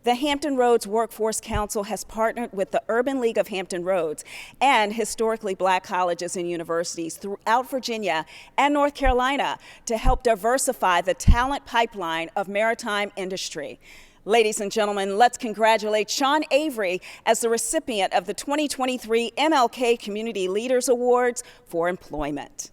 The Hampton Roads Workforce Council has partnered with the Urban League of Hampton Roads and historically black colleges and universities throughout Virginia and North Carolina to help diversify the talent pipeline of maritime industry. Ladies and gentlemen, let's congratulate Sean Avery as the recipient of the 2023 MLK Community Leaders Awards for Employment.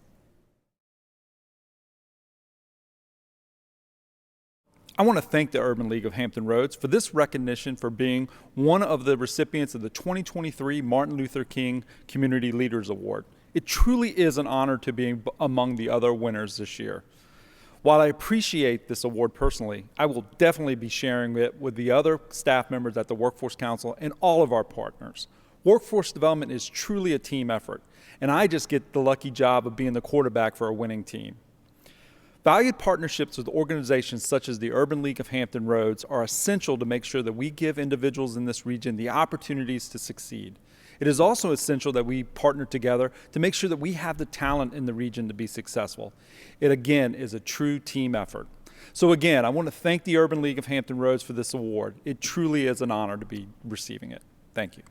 I want to thank the Urban League of Hampton Roads for this recognition for being one of the recipients of the 2023 Martin Luther King Community Leaders Award. It truly is an honor to be among the other winners this year. While I appreciate this award personally, I will definitely be sharing it with the other staff members at the Workforce Council and all of our partners. Workforce development is truly a team effort, and I just get the lucky job of being the quarterback for a winning team. Valued partnerships with organizations such as the Urban League of Hampton Roads are essential to make sure that we give individuals in this region the opportunities to succeed. It is also essential that we partner together to make sure that we have the talent in the region to be successful. It again is a true team effort. So again, I want to thank the Urban League of Hampton Roads for this award. It truly is an honor to be receiving it. Thank you.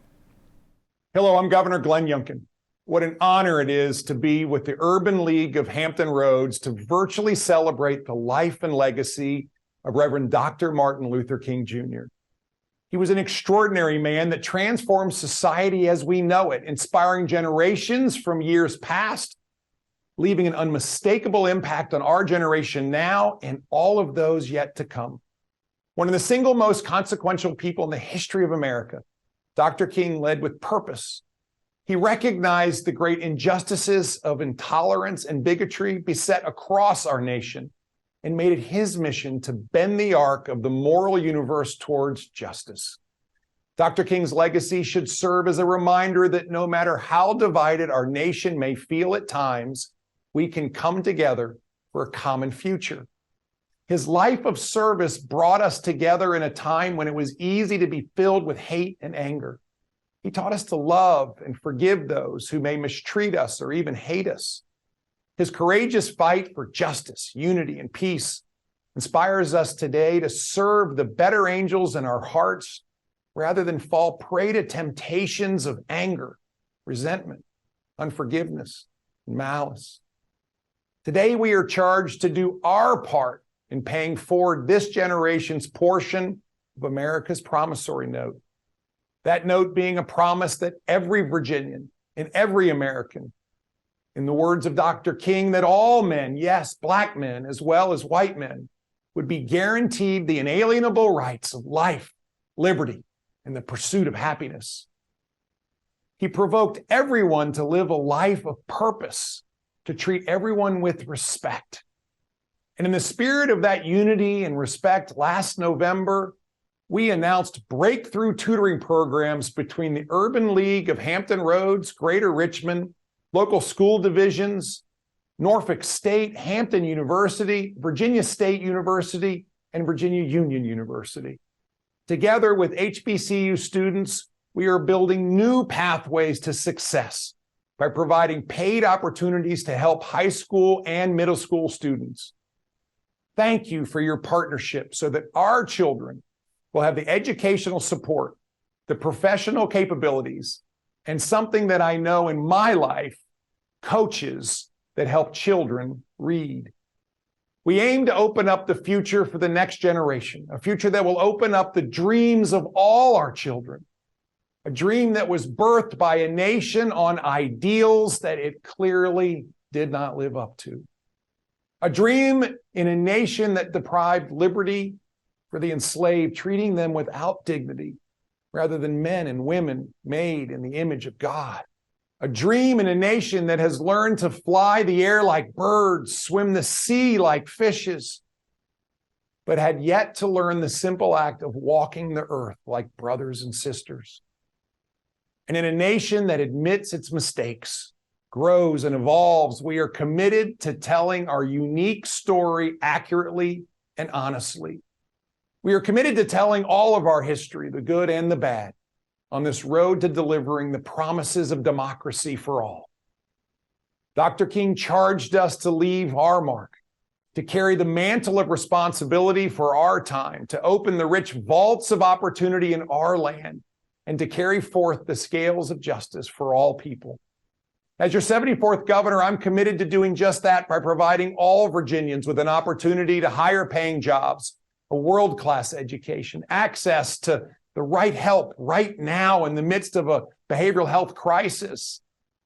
Hello, I'm Governor Glenn Youngkin. What an honor it is to be with the Urban League of Hampton Roads to virtually celebrate the life and legacy of Reverend Dr. Martin Luther King Jr. He was an extraordinary man that transformed society as we know it, inspiring generations from years past, leaving an unmistakable impact on our generation now and all of those yet to come. One of the single most consequential people in the history of America, Dr. King led with purpose. He recognized the great injustices of intolerance and bigotry beset across our nation and made it his mission to bend the arc of the moral universe towards justice. Dr. King's legacy should serve as a reminder that no matter how divided our nation may feel at times, we can come together for a common future. His life of service brought us together in a time when it was easy to be filled with hate and anger. He taught us to love and forgive those who may mistreat us or even hate us. His courageous fight for justice, unity, and peace inspires us today to serve the better angels in our hearts rather than fall prey to temptations of anger, resentment, unforgiveness, and malice. Today, we are charged to do our part in paying forward this generation's portion of America's promissory note. That note being a promise that every Virginian and every American, in the words of Dr. King, that all men, yes, black men as well as white men, would be guaranteed the inalienable rights of life, liberty, and the pursuit of happiness. He provoked everyone to live a life of purpose, to treat everyone with respect. And in the spirit of that unity and respect, last November, we announced breakthrough tutoring programs between the Urban League of Hampton Roads, Greater Richmond, local school divisions, Norfolk State, Hampton University, Virginia State University, and Virginia Union University. Together with HBCU students, we are building new pathways to success by providing paid opportunities to help high school and middle school students. Thank you for your partnership so that our children will have the educational support, the professional capabilities, and something that I know in my life, coaches that help children read. We aim to open up the future for the next generation, a future that will open up the dreams of all our children, a dream that was birthed by a nation on ideals that it clearly did not live up to. A dream in a nation that deprived liberty for the enslaved, treating them without dignity, rather than men and women made in the image of God. A dream in a nation that has learned to fly the air like birds, swim the sea like fishes, but had yet to learn the simple act of walking the earth like brothers and sisters. And in a nation that admits its mistakes, grows and evolves, we are committed to telling our unique story accurately and honestly. We are committed to telling all of our history, the good and the bad, on this road to delivering the promises of democracy for all. Dr. King charged us to leave our mark, to carry the mantle of responsibility for our time, to open the rich vaults of opportunity in our land, and to carry forth the scales of justice for all people. As your 74th governor, I'm committed to doing just that by providing all Virginians with an opportunity to higher paying jobs, a world-class education, access to the right help right now in the midst of a behavioral health crisis,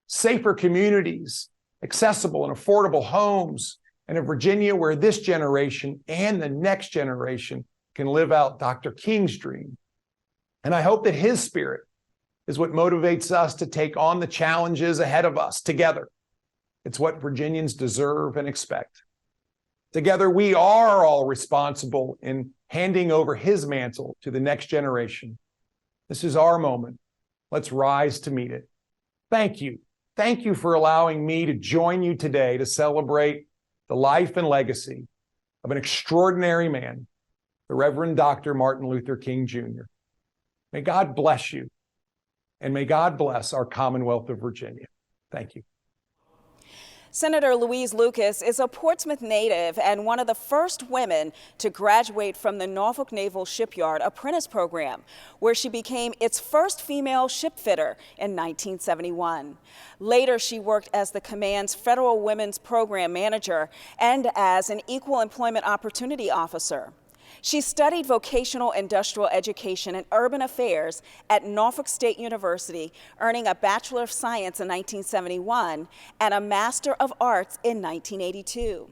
safer communities, accessible and affordable homes, and a Virginia where this generation and the next generation can live out Dr. King's dream. And I hope that his spirit is what motivates us to take on the challenges ahead of us together. It's what Virginians deserve and expect. Together, we are all responsible in handing over his mantle to the next generation. This is our moment. Let's rise to meet it. Thank you. Thank you for allowing me to join you today to celebrate the life and legacy of an extraordinary man, the Reverend Dr. Martin Luther King Jr. May God bless you. And may God bless our Commonwealth of Virginia. Thank you. Senator Louise Lucas is a Portsmouth native and one of the first women to graduate from the Norfolk Naval Shipyard Apprentice Program, where she became its first female shipfitter in 1971. Later, she worked as the command's Federal Women's Program Manager and as an Equal Employment Opportunity Officer. She studied vocational industrial education and urban affairs at Norfolk State University, earning a Bachelor of Science in 1971 and a Master of Arts in 1982.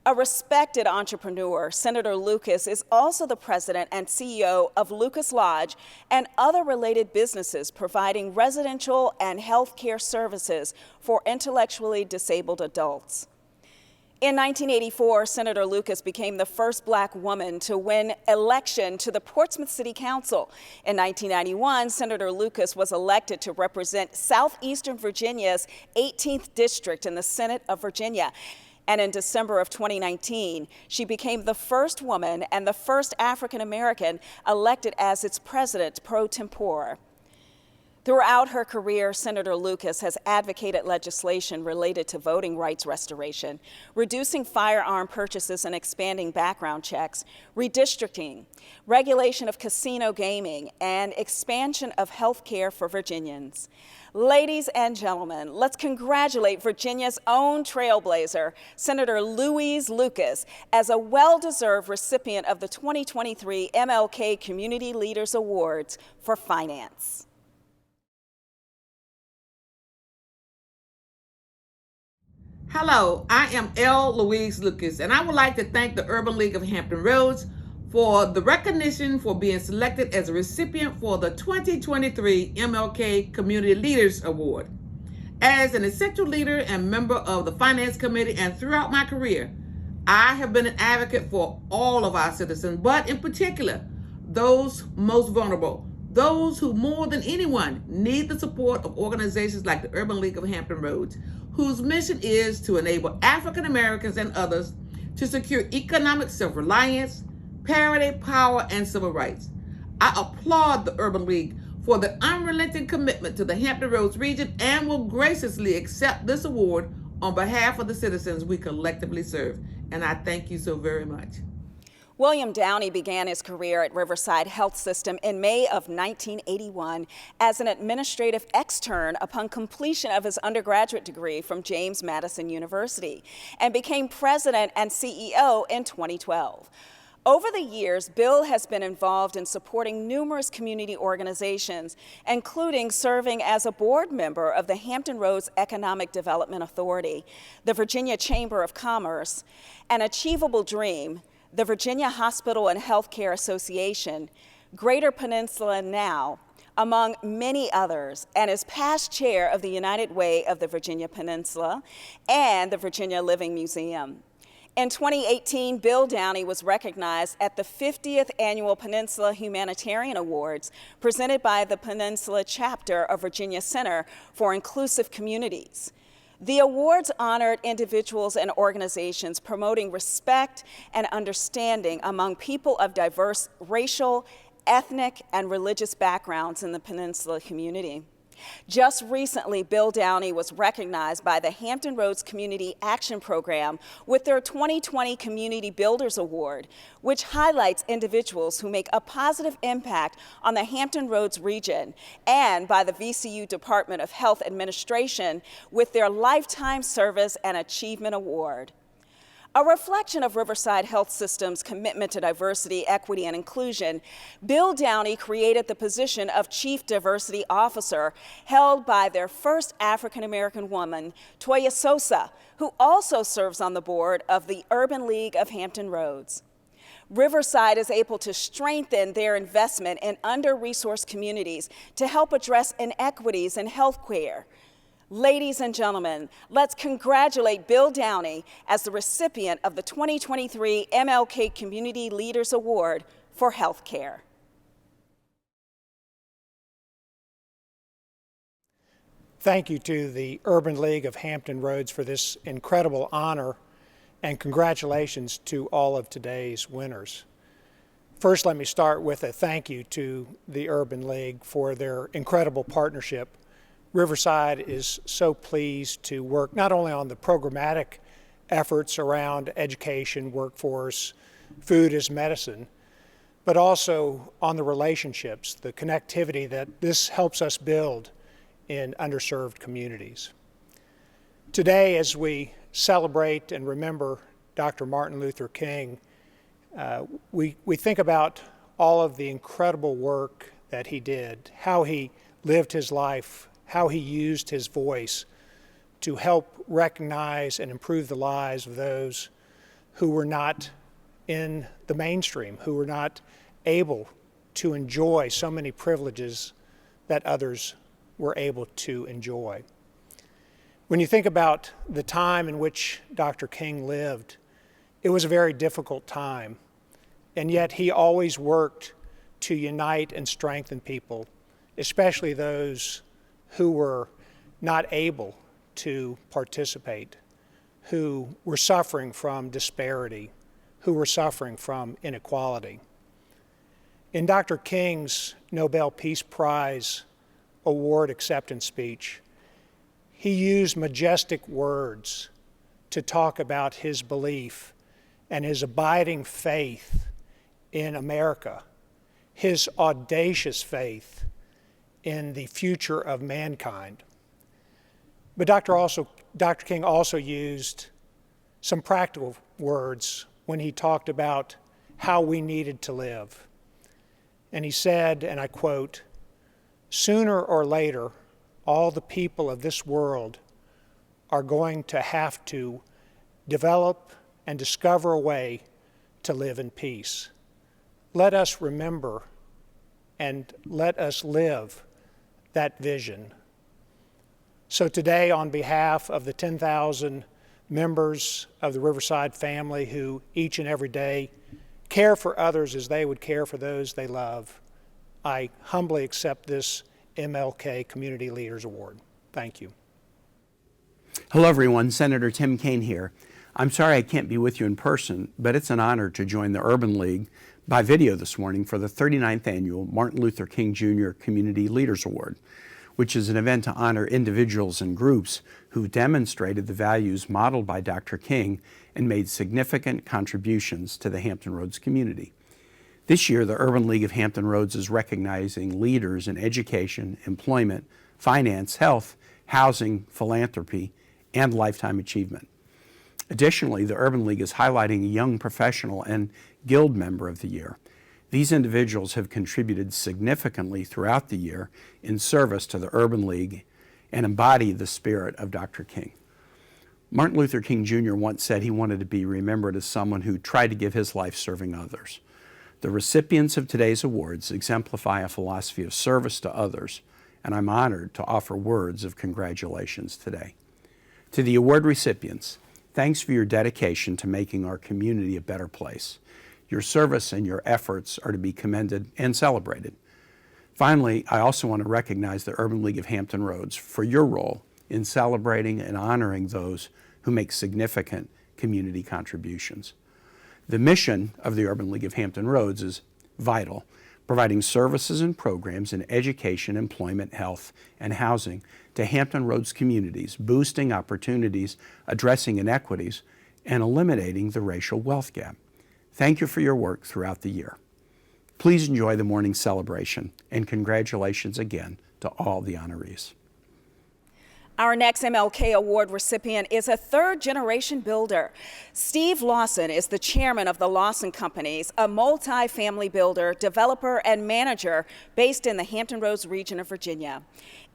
A respected entrepreneur, Senator Lucas is also the president and CEO of Lucas Lodge and other related businesses providing residential and health care services for intellectually disabled adults. In 1984, Senator Lucas became the first black woman to win election to the Portsmouth City Council. In 1991, Senator Lucas was elected to represent Southeastern Virginia's 18th District in the Senate of Virginia. And in December of 2019, she became the first woman and the first African American elected as its president pro tempore. Throughout her career, Senator Lucas has advocated legislation related to voting rights restoration, reducing firearm purchases and expanding background checks, redistricting, regulation of casino gaming, and expansion of health care for Virginians. Ladies and gentlemen, let's congratulate Virginia's own trailblazer, Senator Louise Lucas, as a well-deserved recipient of the 2023 MLK Community Leaders Awards for Finance. Hello, I am L. Louise Lucas, and I would like to thank the Urban League of Hampton Roads for the recognition for being selected as a recipient for the 2023 MLK Community Leaders Award. As an essential leader and member of the Finance Committee and throughout my career, I have been an advocate for all of our citizens, but in particular, those most vulnerable, those who more than anyone need the support of organizations like the Urban League of Hampton Roads, whose mission is to enable African Americans and others to secure economic self-reliance, parity, power, and civil rights. I applaud the Urban League for the unrelenting commitment to the Hampton Roads region and will graciously accept this award on behalf of the citizens we collectively serve. And I thank you so very much. William Downey began his career at Riverside Health System in May of 1981 as an administrative extern upon completion of his undergraduate degree from James Madison University and became president and CEO in 2012. Over the years, Bill has been involved in supporting numerous community organizations, including serving as a board member of the Hampton Roads Economic Development Authority, the Virginia Chamber of Commerce, An Achievable Dream, the Virginia Hospital and Healthcare Association, Greater Peninsula Now, among many others, and is past chair of the United Way of the Virginia Peninsula and the Virginia Living Museum. In 2018, Bill Downey was recognized at the 50th Annual Peninsula Humanitarian Awards presented by the Peninsula Chapter of Virginia Center for Inclusive Communities. The awards honored individuals and organizations promoting respect and understanding among people of diverse racial, ethnic, and religious backgrounds in the Peninsula community. Just recently, Bill Downey was recognized by the Hampton Roads Community Action Program with their 2020 Community Builders Award, which highlights individuals who make a positive impact on the Hampton Roads region, and by the VCU Department of Health Administration with their Lifetime Service and Achievement Award. A reflection of Riverside Health System's commitment to diversity, equity, and inclusion, Bill Downey created the position of Chief Diversity Officer, held by their first African-American woman, Toya Sosa, who also serves on the board of the Urban League of Hampton Roads. Riverside is able to strengthen their investment in under-resourced communities to help address inequities in health care. Ladies and gentlemen, let's congratulate Bill Downey as the recipient of the 2023 MLK Community Leaders Award for Health Care. Thank you to the Urban League of Hampton Roads for this incredible honor, and congratulations to all of today's winners. First, let me start with a thank you to the Urban League for their incredible partnership. Riverside is so pleased to work not only on the programmatic efforts around education, workforce, food as medicine, but also on the relationships, the connectivity that this helps us build in underserved communities. Today, as we celebrate and remember Dr. Martin Luther King, we think about all of the incredible work that he did, how he lived his life, how he used his voice to help recognize and improve the lives of those who were not in the mainstream, who were not able to enjoy so many privileges that others were able to enjoy. When you think about the time in which Dr. King lived, it was a very difficult time, and yet he always worked to unite and strengthen people, especially those who were not able to participate, who were suffering from disparity, who were suffering from inequality. In Dr. King's Nobel Peace Prize award acceptance speech, he used majestic words to talk about his belief and his abiding faith in America, his audacious faith in the future of mankind. But Dr. King also used some practical words when he talked about how we needed to live. And he said, and I quote, "Sooner or later, all the people of this world are going to have to develop and discover a way to live in peace. Let us remember and let us live that vision." So today, on behalf of the 10,000 members of the Riverside family who each and every day care for others as they would care for those they love, I humbly accept this MLK Community Leaders Award. Thank you. Hello everyone, Senator Tim Kaine here. I'm sorry I can't be with you in person, but it's an honor to join the Urban League by video this morning for the 39th Annual Martin Luther King Jr. Community Leaders Award, which is an event to honor individuals and groups who demonstrated the values modeled by Dr. King and made significant contributions to the Hampton Roads community. This year, the Urban League of Hampton Roads is recognizing leaders in education, employment, finance, health, housing, philanthropy, and lifetime achievement. Additionally, the Urban League is highlighting a young professional and guild member of the year. These individuals have contributed significantly throughout the year in service to the Urban League and embody the spirit of Dr. King. Martin Luther King Jr. once said he wanted to be remembered as someone who tried to give his life serving others. The recipients of today's awards exemplify a philosophy of service to others, and I'm honored to offer words of congratulations today. To the award recipients, thanks for your dedication to making our community a better place. Your service and your efforts are to be commended and celebrated. Finally, I also want to recognize the Urban League of Hampton Roads for your role in celebrating and honoring those who make significant community contributions. The mission of the Urban League of Hampton Roads is vital, providing services and programs in education, employment, health, and housing to Hampton Roads communities, boosting opportunities, addressing inequities, and eliminating the racial wealth gap. Thank you for your work throughout the year. Please enjoy the morning celebration, and congratulations again to all the honorees. Our next MLK Award recipient is a third-generation builder. Steve Lawson is the chairman of the Lawson Companies, a multi-family builder, developer, and manager based in the Hampton Roads region of Virginia.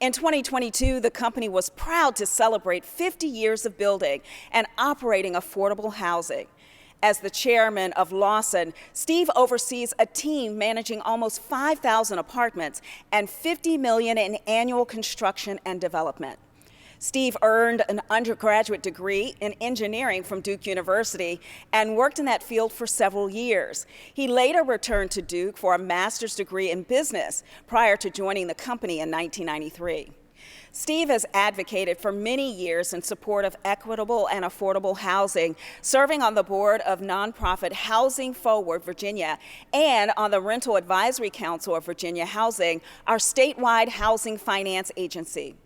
In 2022, the company was proud to celebrate 50 years of building and operating affordable housing. As the chairman of Lawson, Steve oversees a team managing almost 5,000 apartments and $50 million in annual construction and development. Steve earned an undergraduate degree in engineering from Duke University and worked in that field for several years. He later returned to Duke for a master's degree in business prior to joining the company in 1993. Steve has advocated for many years in support of equitable and affordable housing, serving on the board of nonprofit Housing Forward Virginia and on the Rental Advisory Council of Virginia Housing, our statewide housing finance agency.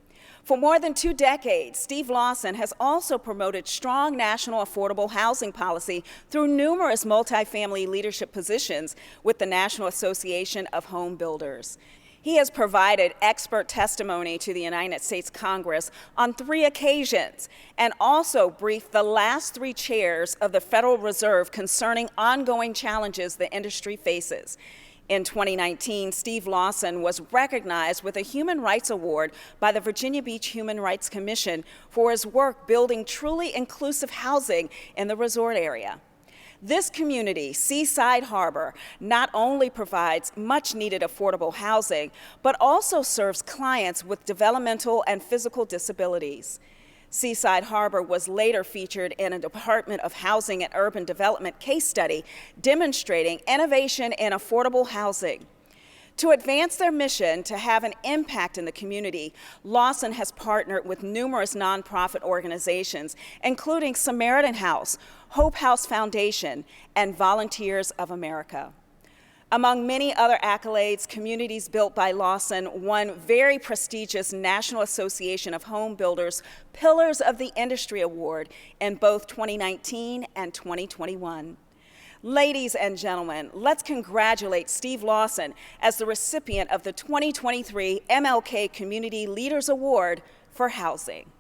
For more than 2 decades, Steve Lawson has also promoted strong national affordable housing policy through numerous multifamily leadership positions with the National Association of Home Builders. He has provided expert testimony to the United States Congress on 3 occasions and also briefed the last 3 chairs of the Federal Reserve concerning ongoing challenges the industry faces. In 2019, Steve Lawson was recognized with a Human Rights Award by the Virginia Beach Human Rights Commission for his work building truly inclusive housing in the resort area. This community, Seaside Harbor, not only provides much-needed affordable housing, but also serves clients with developmental and physical disabilities. Seaside Harbor was later featured in a Department of Housing and Urban Development case study demonstrating innovation in affordable housing. To advance their mission to have an impact in the community, Lawson has partnered with numerous nonprofit organizations, including Samaritan House, Hope House Foundation, and Volunteers of America. Among many other accolades, Communities Built by Lawson won very prestigious National Association of Home Builders Pillars of the Industry Award in both 2019 and 2021. Ladies and gentlemen, let's congratulate Steve Lawson as the recipient of the 2023 MLK Community Leaders Award for Housing.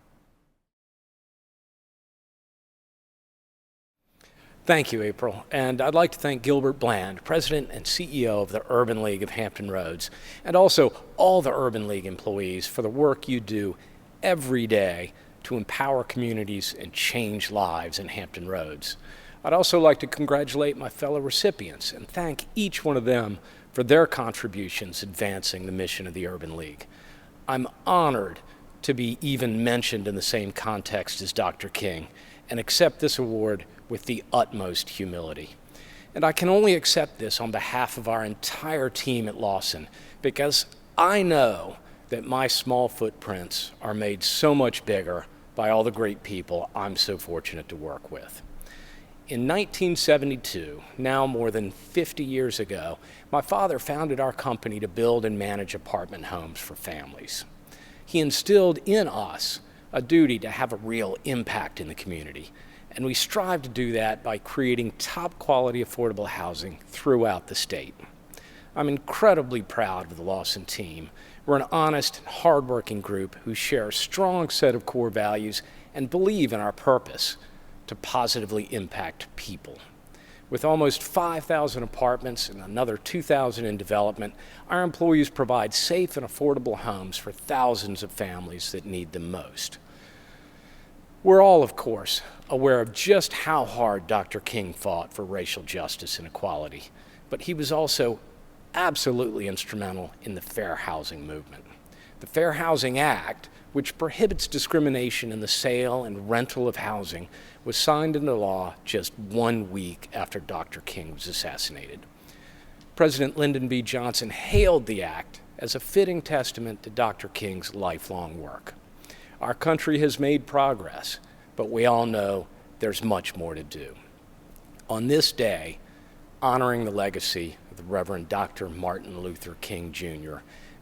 Thank you, April. And I'd like to thank Gilbert Bland, President and CEO of the Urban League of Hampton Roads, and also all the Urban League employees for the work you do every day to empower communities and change lives in Hampton Roads. I'd also like to congratulate my fellow recipients and thank each one of them for their contributions advancing the mission of the Urban League. I'm honored to be even mentioned in the same context as Dr. King and accept this award with the utmost humility. And I can only accept this on behalf of our entire team at Lawson because I know that my small footprints are made so much bigger by all the great people I'm so fortunate to work with. In 1972, now more than 50 years ago, my father founded our company to build and manage apartment homes for families. He instilled in us a duty to have a real impact in the community, and we strive to do that by creating top quality affordable housing throughout the state. I'm incredibly proud of the Lawson team. We're an honest and hardworking group who share a strong set of core values and believe in our purpose to positively impact people. With almost 5,000 apartments and another 2,000 in development, our employees provide safe and affordable homes for thousands of families that need them most. We're all, of course, aware of just how hard Dr. King fought for racial justice and equality, but he was also absolutely instrumental in the Fair Housing movement. The Fair Housing Act, which prohibits discrimination in the sale and rental of housing, was signed into law just 1 week after Dr. King was assassinated. President Lyndon B. Johnson hailed the act as a fitting testament to Dr. King's lifelong work. Our country has made progress, but we all know there's much more to do. On this day, honoring the legacy of the Reverend Dr. Martin Luther King Jr.,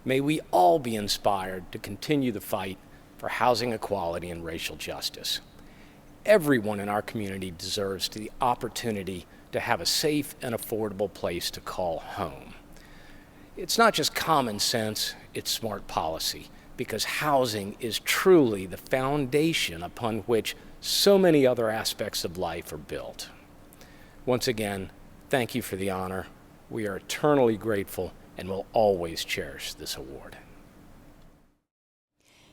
may we all be inspired to continue the fight for housing equality and racial justice. Everyone in our community deserves the opportunity to have a safe and affordable place to call home. It's not just common sense, it's smart policy, because housing is truly the foundation upon which so many other aspects of life are built. Once again, thank you for the honor. We are eternally grateful and will always cherish this award.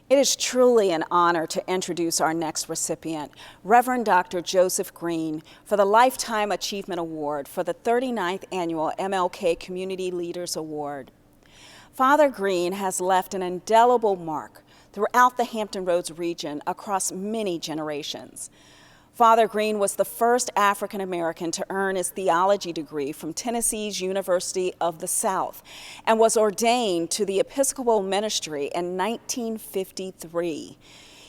It is truly an honor to introduce our next recipient, Reverend Dr. Joseph Green, for the Lifetime Achievement Award for the 39th Annual MLK Community Leaders Award. Father Green has left an indelible mark throughout the Hampton Roads region across many generations. Father Green was the first African American to earn his theology degree from Tennessee's University of the South and was ordained to the Episcopal ministry in 1953.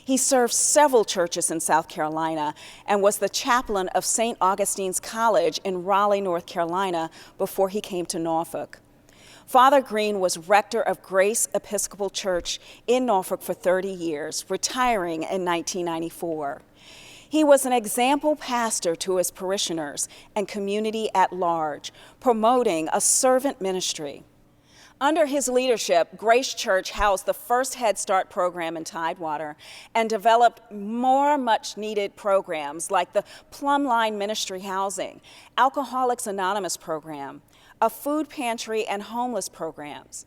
He served several churches in South Carolina and was the chaplain of St. Augustine's College in Raleigh, North Carolina, before he came to Norfolk. Father Green was rector of Grace Episcopal Church in Norfolk for 30 years, retiring in 1994. He was an example pastor to his parishioners and community at large, promoting a servant ministry. Under his leadership, Grace Church housed the first Head Start program in Tidewater and developed more much-needed programs like the Plumb Line Ministry Housing, Alcoholics Anonymous program, a food pantry, and homeless programs.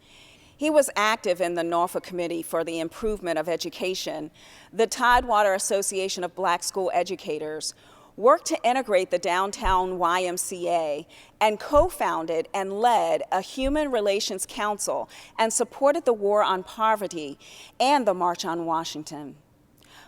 He was active in the Norfolk Committee for the Improvement of Education, the Tidewater Association of Black School Educators, worked to integrate the downtown YMCA, and co-founded and led a Human Relations Council and supported the War on Poverty and the March on Washington.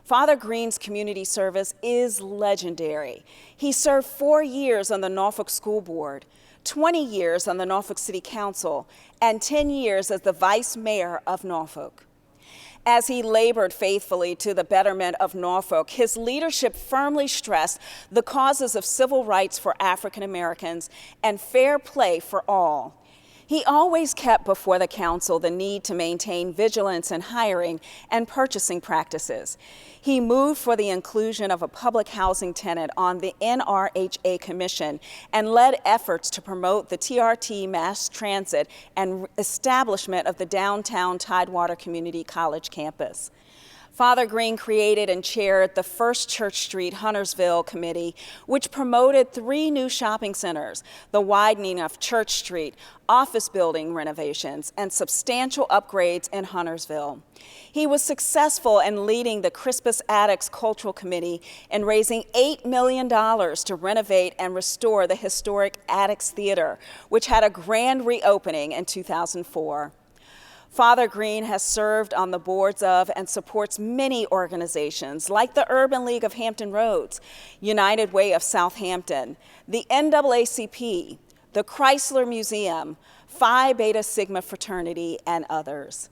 Father Green's community service is legendary. He served 4 years on the Norfolk School Board, 20 years on the Norfolk City Council, and 10 years as the Vice Mayor of Norfolk. As he labored faithfully to the betterment of Norfolk, his leadership firmly stressed the causes of civil rights for African Americans and fair play for all. He always kept before the council the need to maintain vigilance in hiring and purchasing practices. He moved for the inclusion of a public housing tenant on the NRHA Commission and led efforts to promote the TRT mass transit and establishment of the downtown Tidewater Community College campus. Father Green created and chaired the First Church Street Huntersville Committee, which promoted 3 new shopping centers, the widening of Church Street, office building renovations, and substantial upgrades in Huntersville. He was successful in leading the Crispus Attucks Cultural Committee in raising $8 million to renovate and restore the historic Attucks Theater, which had a grand reopening in 2004. Father Green has served on the boards of and supports many organizations like the Urban League of Hampton Roads, United Way of Southampton, the NAACP, the Chrysler Museum, Phi Beta Sigma Fraternity, and others.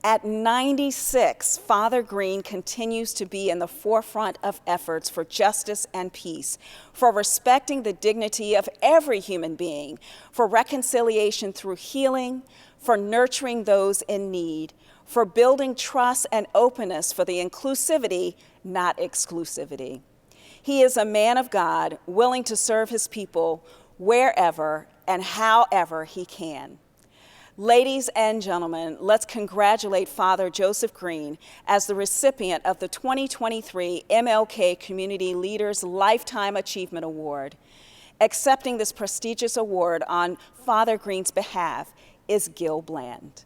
At 96, Father Green continues to be in the forefront of efforts for justice and peace, for respecting the dignity of every human being, for reconciliation through healing, for nurturing those in need, for building trust and openness for the inclusivity, not exclusivity. He is a man of God, willing to serve his people wherever and however he can. Ladies and gentlemen, let's congratulate Father Joseph Green as the recipient of the 2023 MLK Community Leaders Lifetime Achievement Award. Accepting this prestigious award on Father Green's behalf is Gil Bland.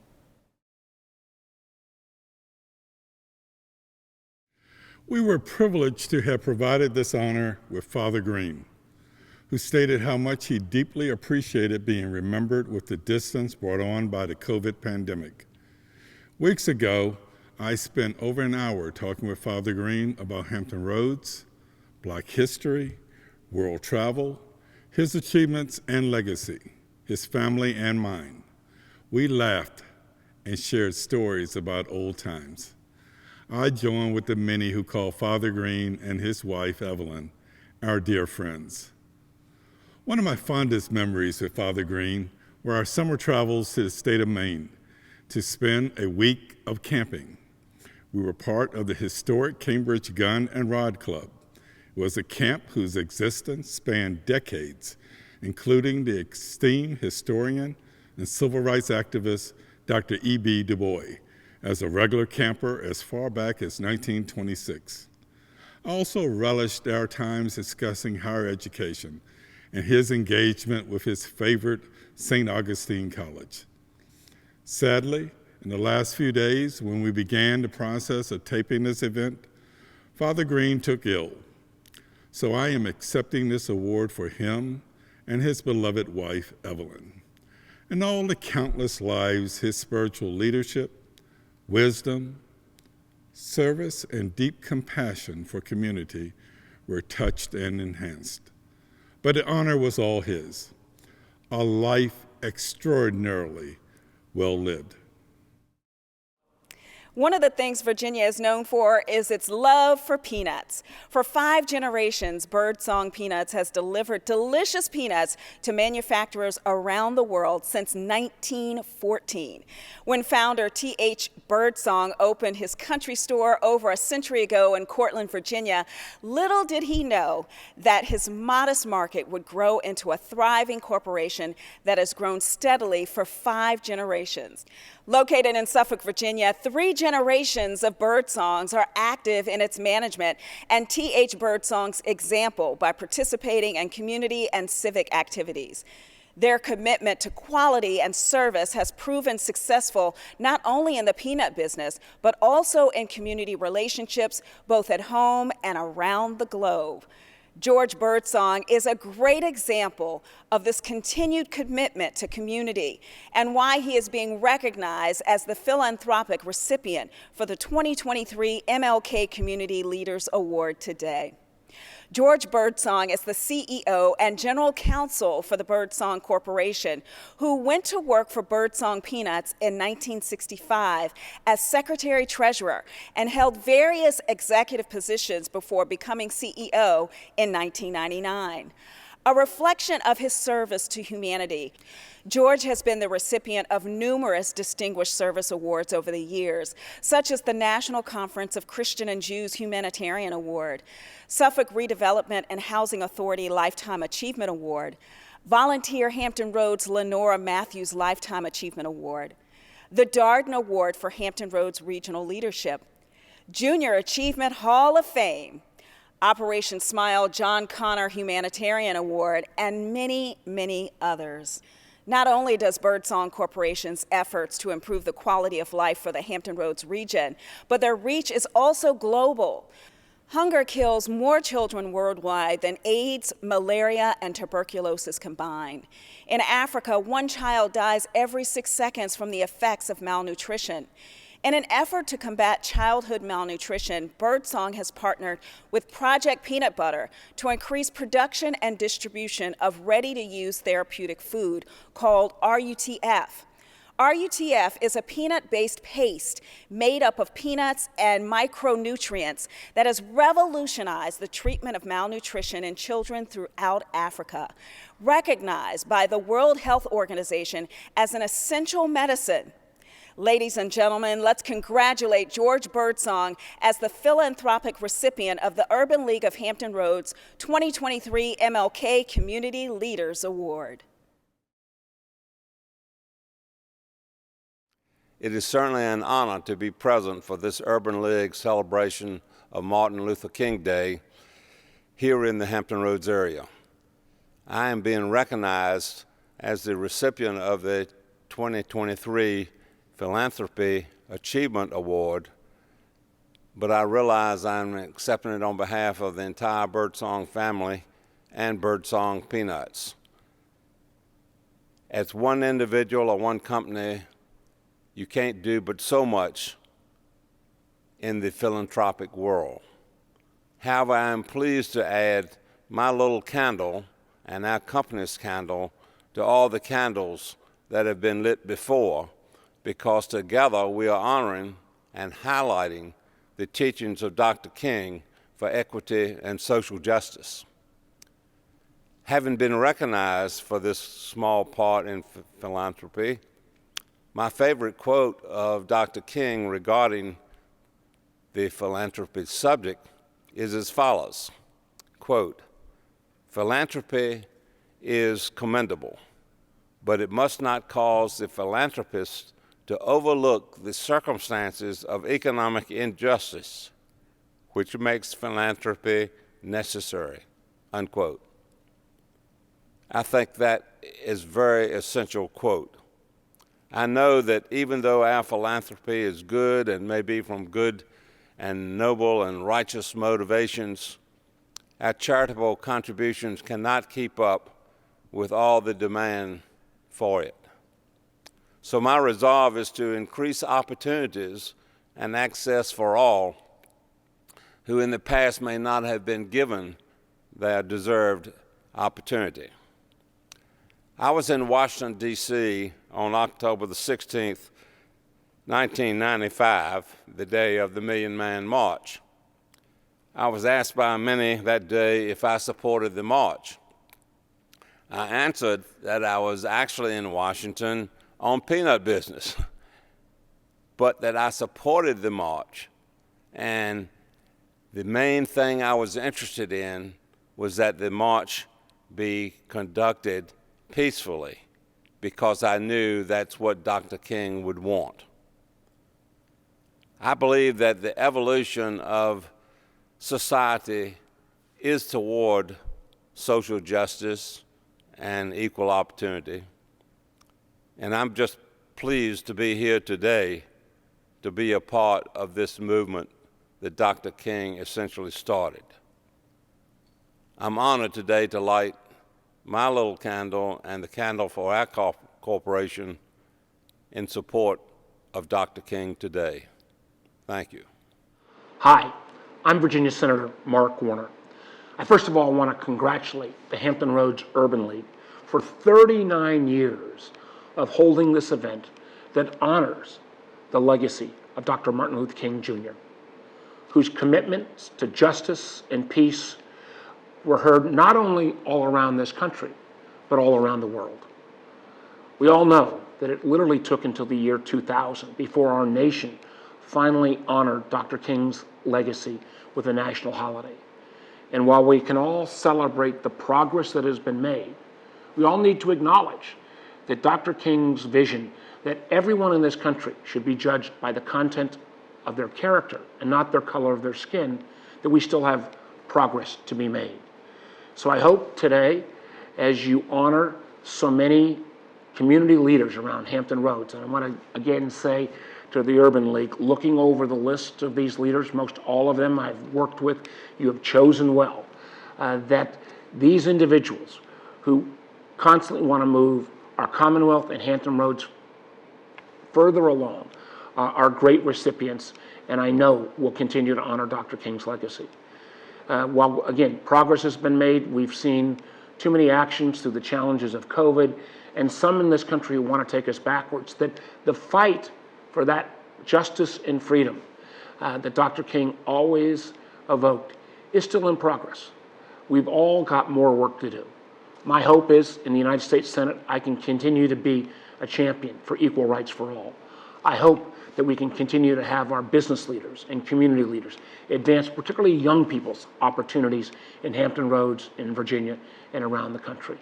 We were privileged to have provided this honor with Father Green, who stated how much he deeply appreciated being remembered with the distance brought on by the COVID pandemic. Weeks ago, I spent over an hour talking with Father Green about Hampton Roads, Black history, world travel, his achievements and legacy, his family and mine. We laughed and shared stories about old times. I join with the many who call Father Green and his wife, Evelyn, our dear friends. One of my fondest memories with Father Green were our summer travels to the state of Maine to spend a week of camping. We were part of the historic Cambridge Gun and Rod Club. It was a camp whose existence spanned decades, including the esteemed historian and civil rights activist Dr. E.B. Du Bois, as a regular camper as far back as 1926. I also relished our times discussing higher education and his engagement with his favorite St. Augustine College. Sadly, in the last few days, when we began the process of taping this event, Father Green took ill. So I am accepting this award for him and his beloved wife, Evelyn, and all the countless lives his spiritual leadership, wisdom, service, and deep compassion for community were touched and enhanced. But the honor was all his, a life extraordinarily well lived. One of the things Virginia is known for is its love for peanuts. For 5 generations, Birdsong Peanuts has delivered delicious peanuts to manufacturers around the world since 1914. When founder T.H. Birdsong opened his country store over a century ago in Cortland, Virginia, little did he know that his modest market would grow into a thriving corporation that has grown steadily for 5 generations. Located in Suffolk, Virginia, 3 generations of Birdsongs are active in its management, and T.H. Birdsong's example by participating in community and civic activities. Their commitment to quality and service has proven successful not only in the peanut business, but also in community relationships, both at home and around the globe. George Birdsong is a great example of this continued commitment to community and why he is being recognized as the philanthropic recipient for the 2023 MLK Community Leaders Award today. George Birdsong is the CEO and General Counsel for the Birdsong Corporation, who went to work for Birdsong Peanuts in 1965 as Secretary Treasurer and held various executive positions before becoming CEO in 1999. A reflection of his service to humanity, George has been the recipient of numerous distinguished service awards over the years, such as the National Conference of Christian and Jews Humanitarian Award, Suffolk Redevelopment and Housing Authority Lifetime Achievement Award, Volunteer Hampton Roads Lenora Matthews Lifetime Achievement Award, the Darden Award for Hampton Roads Regional Leadership, Junior Achievement Hall of Fame, Operation Smile John Connor Humanitarian Award, and many, many others. Not only does Birdsong Corporation's efforts to improve the quality of life for the Hampton Roads region, but their reach is also global. Hunger kills more children worldwide than AIDS, malaria, and tuberculosis combined. In Africa, 1 child dies every 6 seconds from the effects of malnutrition. In an effort to combat childhood malnutrition, Birdsong has partnered with Project Peanut Butter to increase production and distribution of ready-to-use therapeutic food called RUTF. RUTF is a peanut-based paste made up of peanuts and micronutrients that has revolutionized the treatment of malnutrition in children throughout Africa. Recognized by the World Health Organization as an essential medicine, ladies and gentlemen, let's congratulate George Birdsong as the philanthropic recipient of the Urban League of Hampton Roads 2023 MLK Community Leaders Award. It is certainly an honor to be present for this Urban League celebration of Martin Luther King Day here in the Hampton Roads area. I am being recognized as the recipient of the 2023 Philanthropy Achievement Award, but I realize I'm accepting it on behalf of the entire Birdsong family and Birdsong Peanuts. As one individual or one company, you can't do but so much in the philanthropic world. However, I am pleased to add my little candle and our company's candle to all the candles that have been lit before, because together we are honoring and highlighting the teachings of Dr. King for equity and social justice. Having been recognized for this small part in philanthropy, my favorite quote of Dr. King regarding the philanthropy subject is as follows, quote, "Philanthropy is commendable, but it must not cause the philanthropist to overlook the circumstances of economic injustice, which makes philanthropy necessary," unquote. I think that is a very essential quote. I know that even though our philanthropy is good and may be from good and noble and righteous motivations, our charitable contributions cannot keep up with all the demand for it. So my resolve is to increase opportunities and access for all who in the past may not have been given their deserved opportunity. I was in Washington, D.C. on October the 16th, 1995, the day of the Million Man March. I was asked by many that day if I supported the march. I answered that I was actually in Washington on peanut business, but that I supported the march. And the main thing I was interested in was that the march be conducted peacefully, because I knew that's what Dr. King would want. I believe that the evolution of society is toward social justice and equal opportunity. And I'm just pleased to be here today to be a part of this movement that Dr. King essentially started. I'm honored today to light my little candle and the candle for our corporation in support of Dr. King today. Thank you. Hi, I'm Virginia Senator Mark Warner. I first of all want to congratulate the Hampton Roads Urban League for 39 years of holding this event that honors the legacy of Dr. Martin Luther King Jr., whose commitments to justice and peace were heard not only all around this country, but all around the world. We all know that it literally took until the year 2000 before our nation finally honored Dr. King's legacy with a national holiday. And while we can all celebrate the progress that has been made, we all need to acknowledge that Dr. King's vision that everyone in this country should be judged by the content of their character and not their color of their skin, that we still have progress to be made. So I hope today, as you honor so many community leaders around Hampton Roads, and I want to again say to the Urban League, looking over the list of these leaders, most all of them I've worked with, you have chosen well, that these individuals who constantly want to move our Commonwealth and Hampton Roads further along are great recipients, and I know will continue to honor Dr. King's legacy. While, again, progress has been made, we've seen too many actions through the challenges of COVID, and some in this country who want to take us backwards, that the fight for that justice and freedom that Dr. King always evoked is still in progress. We've all got more work to do. My hope is, in the United States Senate, I can continue to be a champion for equal rights for all. I hope that we can continue to have our business leaders and community leaders advance particularly young people's opportunities in Hampton Roads, in Virginia, and around the country.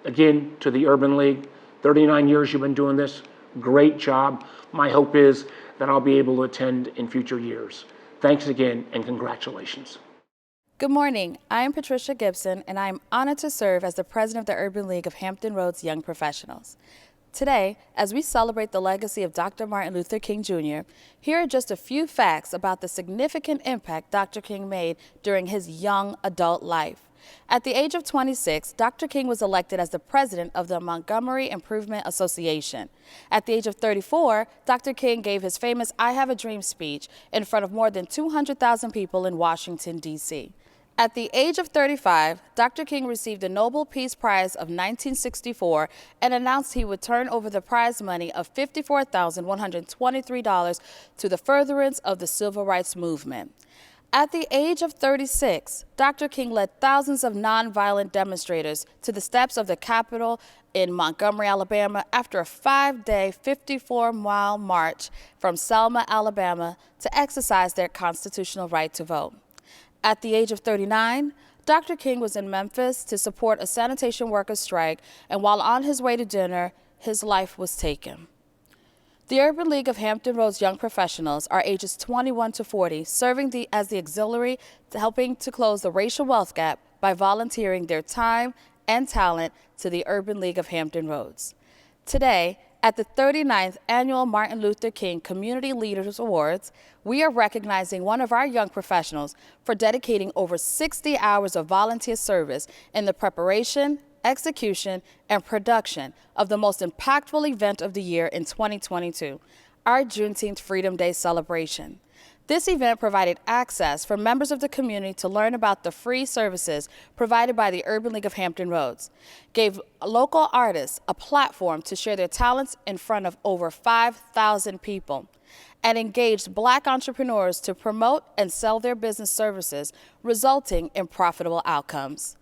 Again, to the Urban League, 39 years you've been doing this, great job. My hope is that I'll be able to attend in future years. Thanks again, and congratulations. Good morning. I am Patricia Gibson, and I am honored to serve as the president of the Urban League of Hampton Roads Young Professionals. Today, as we celebrate the legacy of Dr. Martin Luther King Jr., here are just a few facts about the significant impact Dr. King made during his young adult life. At the age of 26, Dr. King was elected as the president of the Montgomery Improvement Association. At the age of 34, Dr. King gave his famous I Have a Dream speech in front of more than 200,000 people in Washington, D.C. At the age of 35, Dr. King received the Nobel Peace Prize of 1964 and announced he would turn over the prize money of $54,123 to the furtherance of the civil rights movement. At the age of 36, Dr. King led thousands of nonviolent demonstrators to the steps of the Capitol in Montgomery, Alabama, after a 5-day, 54-mile march from Selma, Alabama, to exercise their constitutional right to vote. At the age of 39, Dr. King was in Memphis to support a sanitation workers' strike, and while on his way to dinner, his life was taken. The Urban League of Hampton Roads Young Professionals are ages 21 to 40, serving as the auxiliary to helping to close the racial wealth gap by volunteering their time and talent to the Urban League of Hampton Roads. Today, at the 39th Annual Martin Luther King Community Leaders Awards, we are recognizing one of our young professionals for dedicating over 60 hours of volunteer service in the preparation, execution, and production of the most impactful event of the year in 2022, our Juneteenth Freedom Day celebration. This event provided access for members of the community to learn about the free services provided by the Urban League of Hampton Roads, gave local artists a platform to share their talents in front of over 5,000 people, and engaged Black entrepreneurs to promote and sell their business services, resulting in profitable outcomes.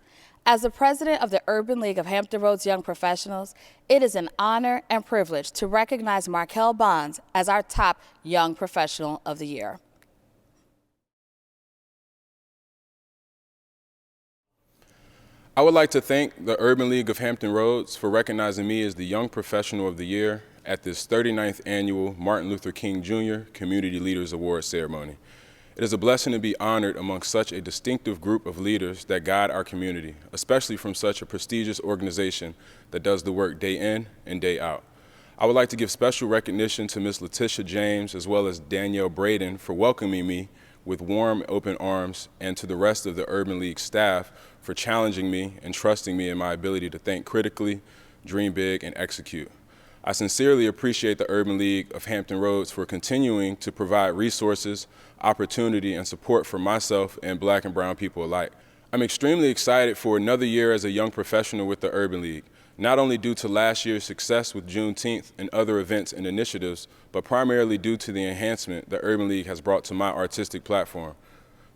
As the president of the Urban League of Hampton Roads Young Professionals, it is an honor and privilege to recognize Markel Bonds as our top Young Professional of the Year. I would like to thank the Urban League of Hampton Roads for recognizing me as the Young Professional of the Year at this 39th Annual Martin Luther King Jr. Community Leaders Award ceremony. It is a blessing to be honored among such a distinctive group of leaders that guide our community, especially from such a prestigious organization that does the work day in and day out. I would like to give special recognition to Ms. Letitia James as well as Danielle Braden for welcoming me with warm, open arms, and to the rest of the Urban League staff for challenging me and trusting me in my ability to think critically, dream big, and execute. I sincerely appreciate the Urban League of Hampton Roads for continuing to provide resources, opportunity, and support for myself and Black and brown people alike. I'm extremely excited for another year as a young professional with the Urban League, not only due to last year's success with Juneteenth and other events and initiatives, but primarily due to the enhancement the Urban League has brought to my artistic platform.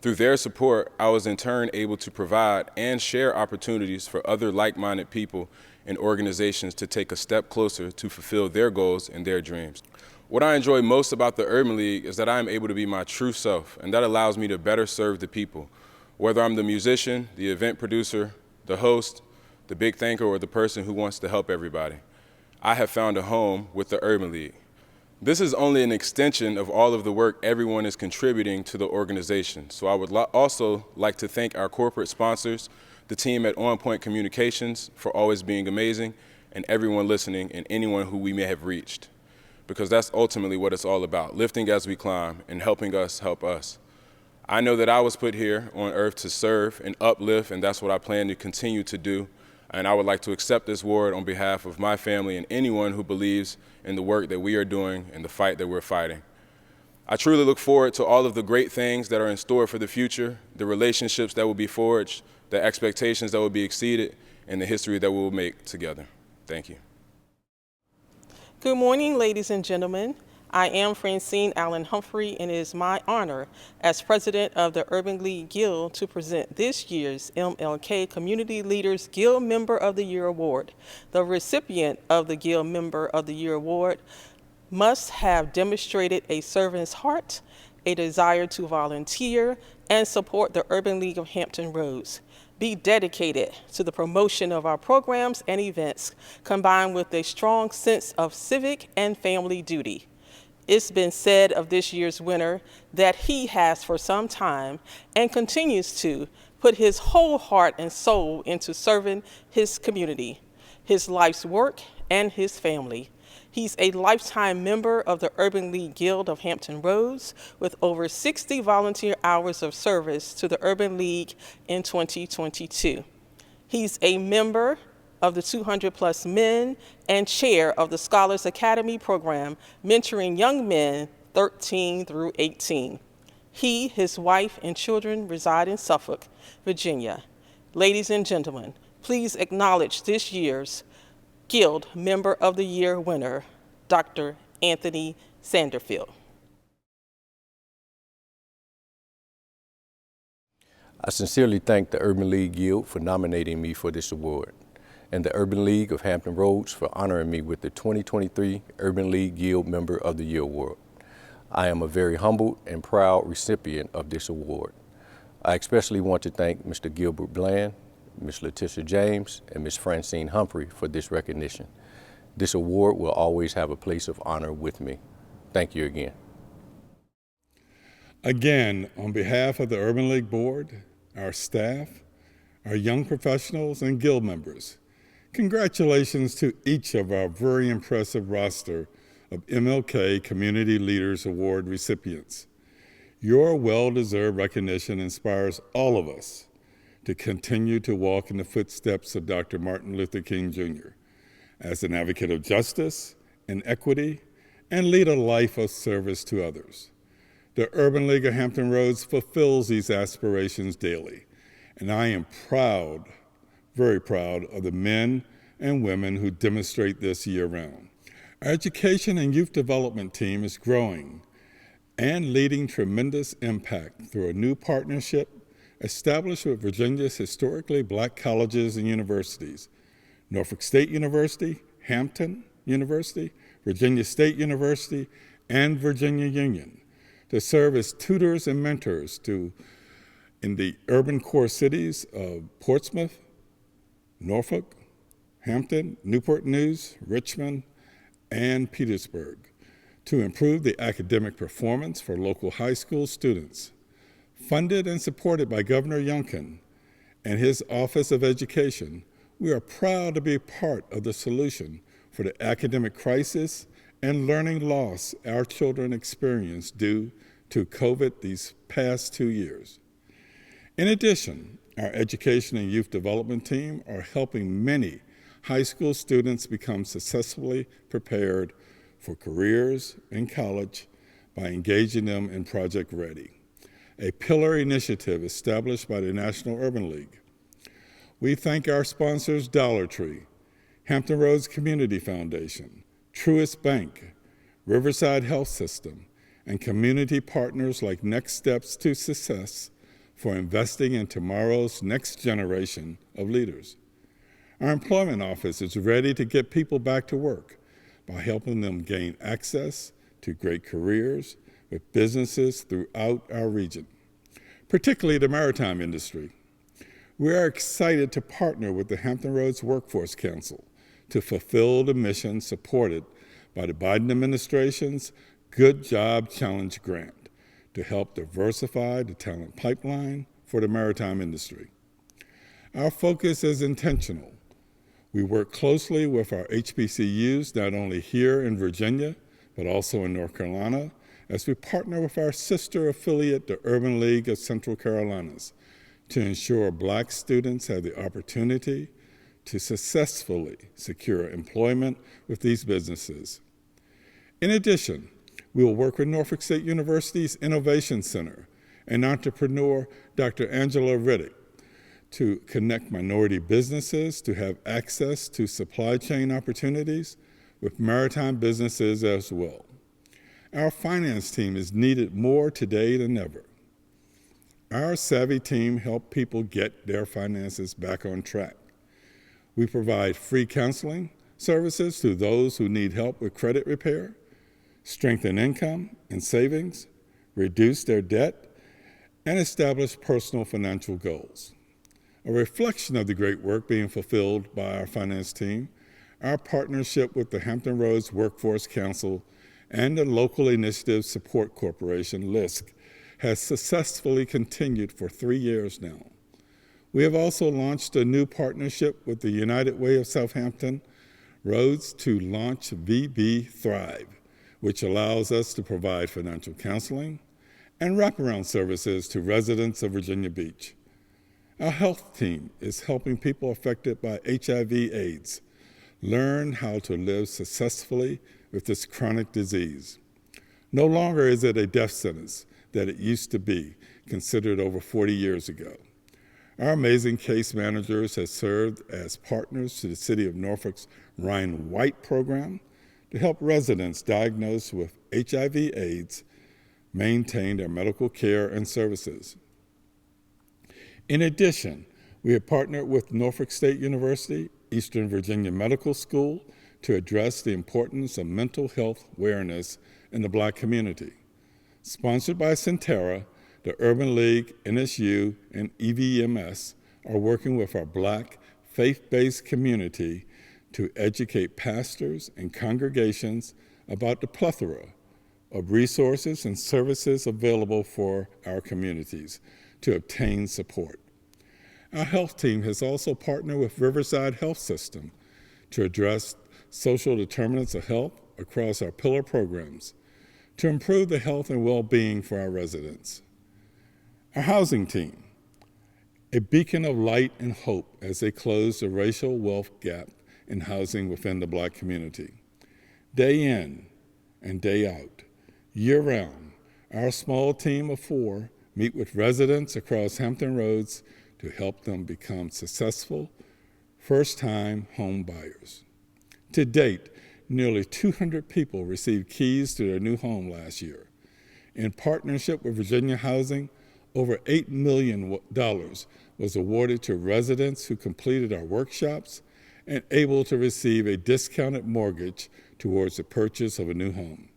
Through their support, I was in turn able to provide and share opportunities for other like-minded people and organizations to take a step closer to fulfill their goals and their dreams. What I enjoy most about the Urban League is that I am able to be my true self, and that allows me to better serve the people. Whether I'm the musician, the event producer, the host, the big thinker, or the person who wants to help everybody, I have found a home with the Urban League. This is only an extension of all of the work everyone is contributing to the organization. So I would also like to thank our corporate sponsors, the team at On Point Communications for always being amazing, and everyone listening and anyone who we may have reached. Because that's ultimately what it's all about, lifting as we climb and helping us help us. I know that I was put here on earth to serve and uplift, and that's what I plan to continue to do. And I would like to accept this award on behalf of my family and anyone who believes in the work that we are doing and the fight that we're fighting. I truly look forward to all of the great things that are in store for the future, the relationships that will be forged, the expectations that will be exceeded, and the history that we will make together. Thank you. Good morning, ladies and gentlemen. I am Francine Allen Humphrey, and it is my honor as president of the Urban League Guild to present this year's MLK Community Leaders Guild Member of the Year Award. The recipient of the Guild Member of the Year Award must have demonstrated a servant's heart, a desire to volunteer, and support the Urban League of Hampton Roads. Be dedicated to the promotion of our programs and events, combined with a strong sense of civic and family duty. It's been said of this year's winner that he has for some time and continues to put his whole heart and soul into serving his community, his life's work, and his family. He's a lifetime member of the Urban League Guild of Hampton Roads with over 60 volunteer hours of service to the Urban League in 2022. He's a member of the 200+ Men and chair of the Scholars Academy program, mentoring young men 13 through 18. He, his wife, and children reside in Suffolk, Virginia. Ladies and gentlemen, please acknowledge this year's Guild Member of the Year winner, Dr. Anthony Sanderfield. I sincerely thank the Urban League Guild for nominating me for this award, and the Urban League of Hampton Roads for honoring me with the 2023 Urban League Guild Member of the Year Award. I am a very humbled and proud recipient of this award. I especially want to thank Mr. Gilbert Bland, Ms. Letitia James, and Ms. Francine Humphrey for this recognition. This award will always have a place of honor with me. Thank you again. Again, on behalf of the Urban League Board, our staff, our young professionals, and guild members, congratulations to each of our very impressive roster of MLK Community Leaders Award recipients. Your well-deserved recognition inspires all of us to continue to walk in the footsteps of Dr. Martin Luther King Jr. as an advocate of justice and equity, and lead a life of service to others. the Urban League of Hampton Roads fulfills these aspirations daily, and I am proud, very proud, of the men and women who demonstrate this year-round. Our education and youth development team is growing and leading tremendous impact through a new partnership established with Virginia's historically black colleges and universities, Norfolk State University, Hampton University, Virginia State University, and Virginia Union, to serve as tutors and mentors in the urban core cities of Portsmouth, Norfolk, Hampton, Newport News, Richmond, and Petersburg, to improve the academic performance for local high school students. Funded and supported by Governor Youngkin and his Office of Education, we are proud to be part of the solution for the academic crisis and learning loss our children experience due to COVID these past 2 years. In addition, our education and youth development team are helping many high school students become successfully prepared for careers in college by engaging them in Project Ready, a pillar initiative established by the National Urban League. We thank our sponsors Dollar Tree, Hampton Roads Community Foundation, Truist Bank, Riverside Health System, and community partners like Next Steps to Success for investing in tomorrow's next generation of leaders. Our employment office is ready to get people back to work by helping them gain access to great careers with businesses throughout our region, particularly the maritime industry. We are excited to partner with the Hampton Roads Workforce Council to fulfill the mission supported by the Biden administration's Good Job Challenge grant to help diversify the talent pipeline for the maritime industry. Our focus is intentional. We work closely with our HBCUs, not only here in Virginia, but also in North Carolina, as we partner with our sister affiliate, the Urban League of Central Carolinas, to ensure Black students have the opportunity to successfully secure employment with these businesses. In addition, we will work with Norfolk State University's Innovation Center and entrepreneur Dr. Angela Riddick to connect minority businesses to have access to supply chain opportunities with maritime businesses as well. Our finance team is needed more today than ever. Our savvy team helps people get their finances back on track. We provide free counseling services to those who need help with credit repair, strengthen income and savings, reduce their debt, and establish personal financial goals. A reflection of the great work being fulfilled by our finance team, our partnership with the Hampton Roads Workforce Council and the Local Initiative Support Corporation, LISC, has successfully continued for 3 years now. We have also launched a new partnership with the United Way of Southampton Roads to launch VB Thrive, which allows us to provide financial counseling and wraparound services to residents of Virginia Beach. Our health team is helping people affected by HIV/AIDS learn how to live successfully with this chronic disease. No longer is it a death sentence that it used to be, considered over 40 years ago. Our amazing case managers have served as partners to the City of Norfolk's Ryan White program to help residents diagnosed with HIV/AIDS maintain their medical care and services. In addition, we have partnered with Norfolk State University, Eastern Virginia Medical School to address the importance of mental health awareness in the Black community. Sponsored by Centera, the Urban League, NSU, and EVMS are working with our Black faith-based community to educate pastors and congregations about the plethora of resources and services available for our communities to obtain support. Our health team has also partnered with Riverside Health System to address social determinants of health across our pillar programs to improve the health and well-being for our residents. Our housing team, a beacon of light and hope as they close the racial wealth gap in housing within the Black community. Day in and day out, year-round, Our small team of 4 meet with residents across Hampton Roads to help them become successful first-time home buyers. To date, nearly 200 people received keys to their new home last year. In partnership with Virginia Housing, over $8 million was awarded to residents who completed our workshops and able to receive a discounted mortgage towards the purchase of a new home.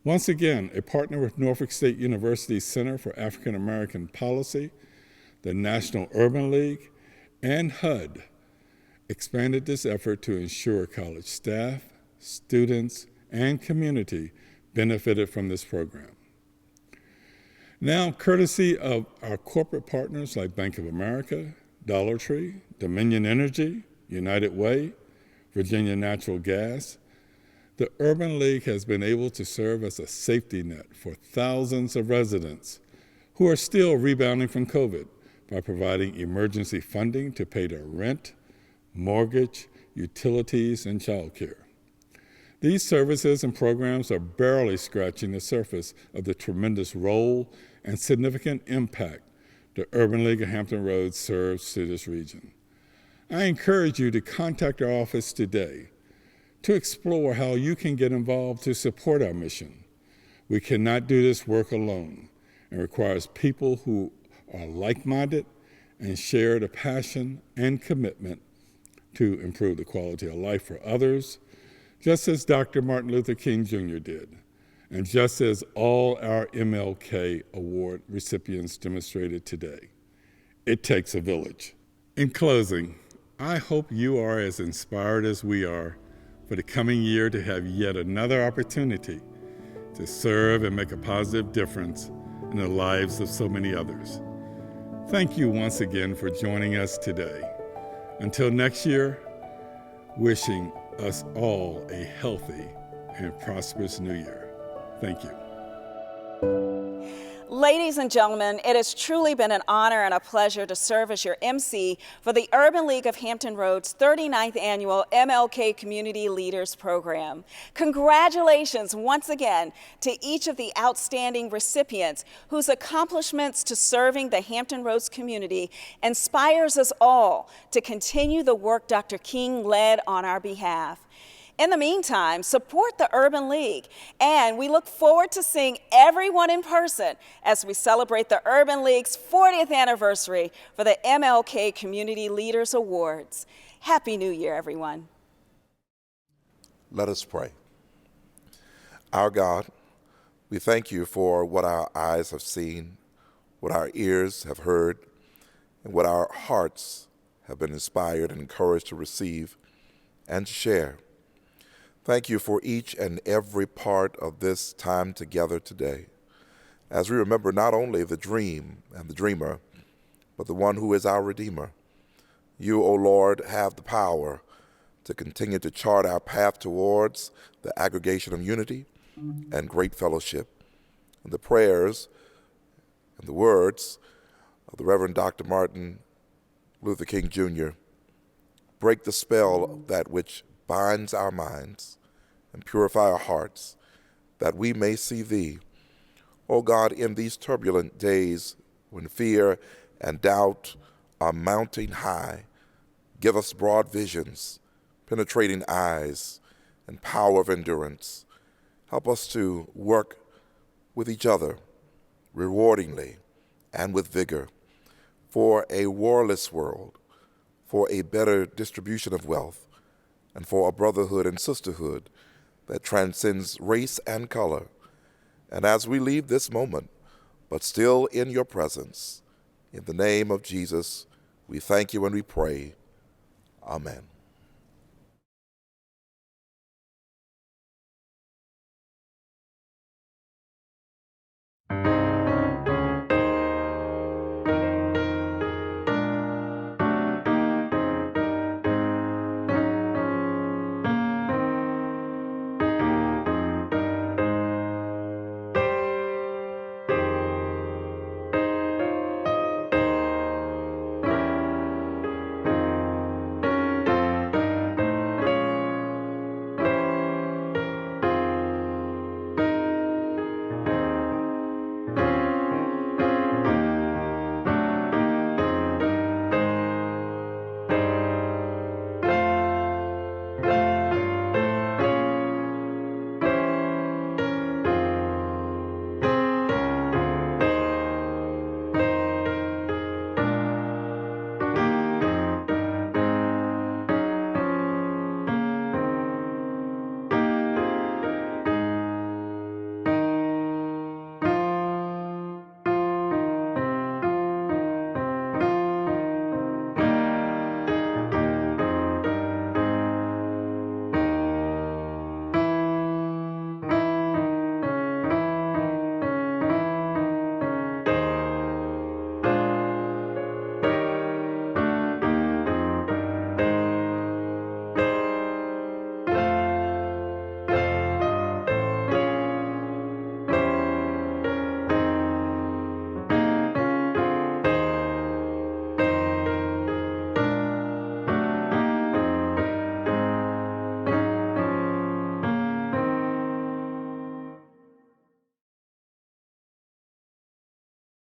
Once again, a partner with Norfolk State University's Center for African American Policy, the National Urban League, and HUD expanded this effort to ensure college staff, students, and community benefited from this program. Now, courtesy of our corporate partners like Bank of America, Dollar Tree, Dominion Energy, United Way, Virginia Natural Gas, the Urban League has been able to serve as a safety net for thousands of residents who are still rebounding from COVID by providing emergency funding to pay their rent, mortgage, utilities, and childcare. These services and programs are barely scratching the surface of the tremendous role and significant impact the Urban League of Hampton Roads serves to this region. I encourage you to contact our office today to explore how you can get involved to support our mission. We cannot do this work alone. It requires people who are like-minded and share the passion and commitment to improve the quality of life for others, just as Dr. Martin Luther King Jr. did, and just as all our MLK Award recipients demonstrated today. It takes a village. In closing, I hope you are as inspired as we are for the coming year to have yet another opportunity to serve and make a positive difference in the lives of so many others. Thank you once again for joining us today. Until next year, wishing us all a healthy and prosperous new year. Thank you. Ladies and gentlemen, it has truly been an honor and a pleasure to serve as your MC for the Urban League of Hampton Roads 39th Annual MLK Community Leaders Program. Congratulations once again to each of the outstanding recipients whose accomplishments to serving the Hampton Roads community inspires us all to continue the work Dr. King led on our behalf. In the meantime, support the Urban League, and we look forward to seeing everyone in person as we celebrate the Urban League's 40th anniversary for the MLK Community Leaders Awards. Happy New Year, everyone. Let us pray. Our God, we thank you for what our eyes have seen, what our ears have heard, and what our hearts have been inspired and encouraged to receive and share. Thank you for each and every part of this time together today, as we remember not only the dream and the dreamer, but the one who is our Redeemer. You, O Lord, have the power to continue to chart our path towards the aggregation of unity and great fellowship. And the prayers and the words of the Reverend Dr. Martin Luther King Jr. break the spell of that which binds our minds and purify our hearts, that we may see thee. O God, in these turbulent days when fear and doubt are mounting high, give us broad visions, penetrating eyes, and power of endurance. Help us to work with each other rewardingly and with vigor for a warless world, for a better distribution of wealth, and for a brotherhood and sisterhood that transcends race and color. And as we leave this moment, but still in your presence, in the name of Jesus, we thank you and we pray. Amen.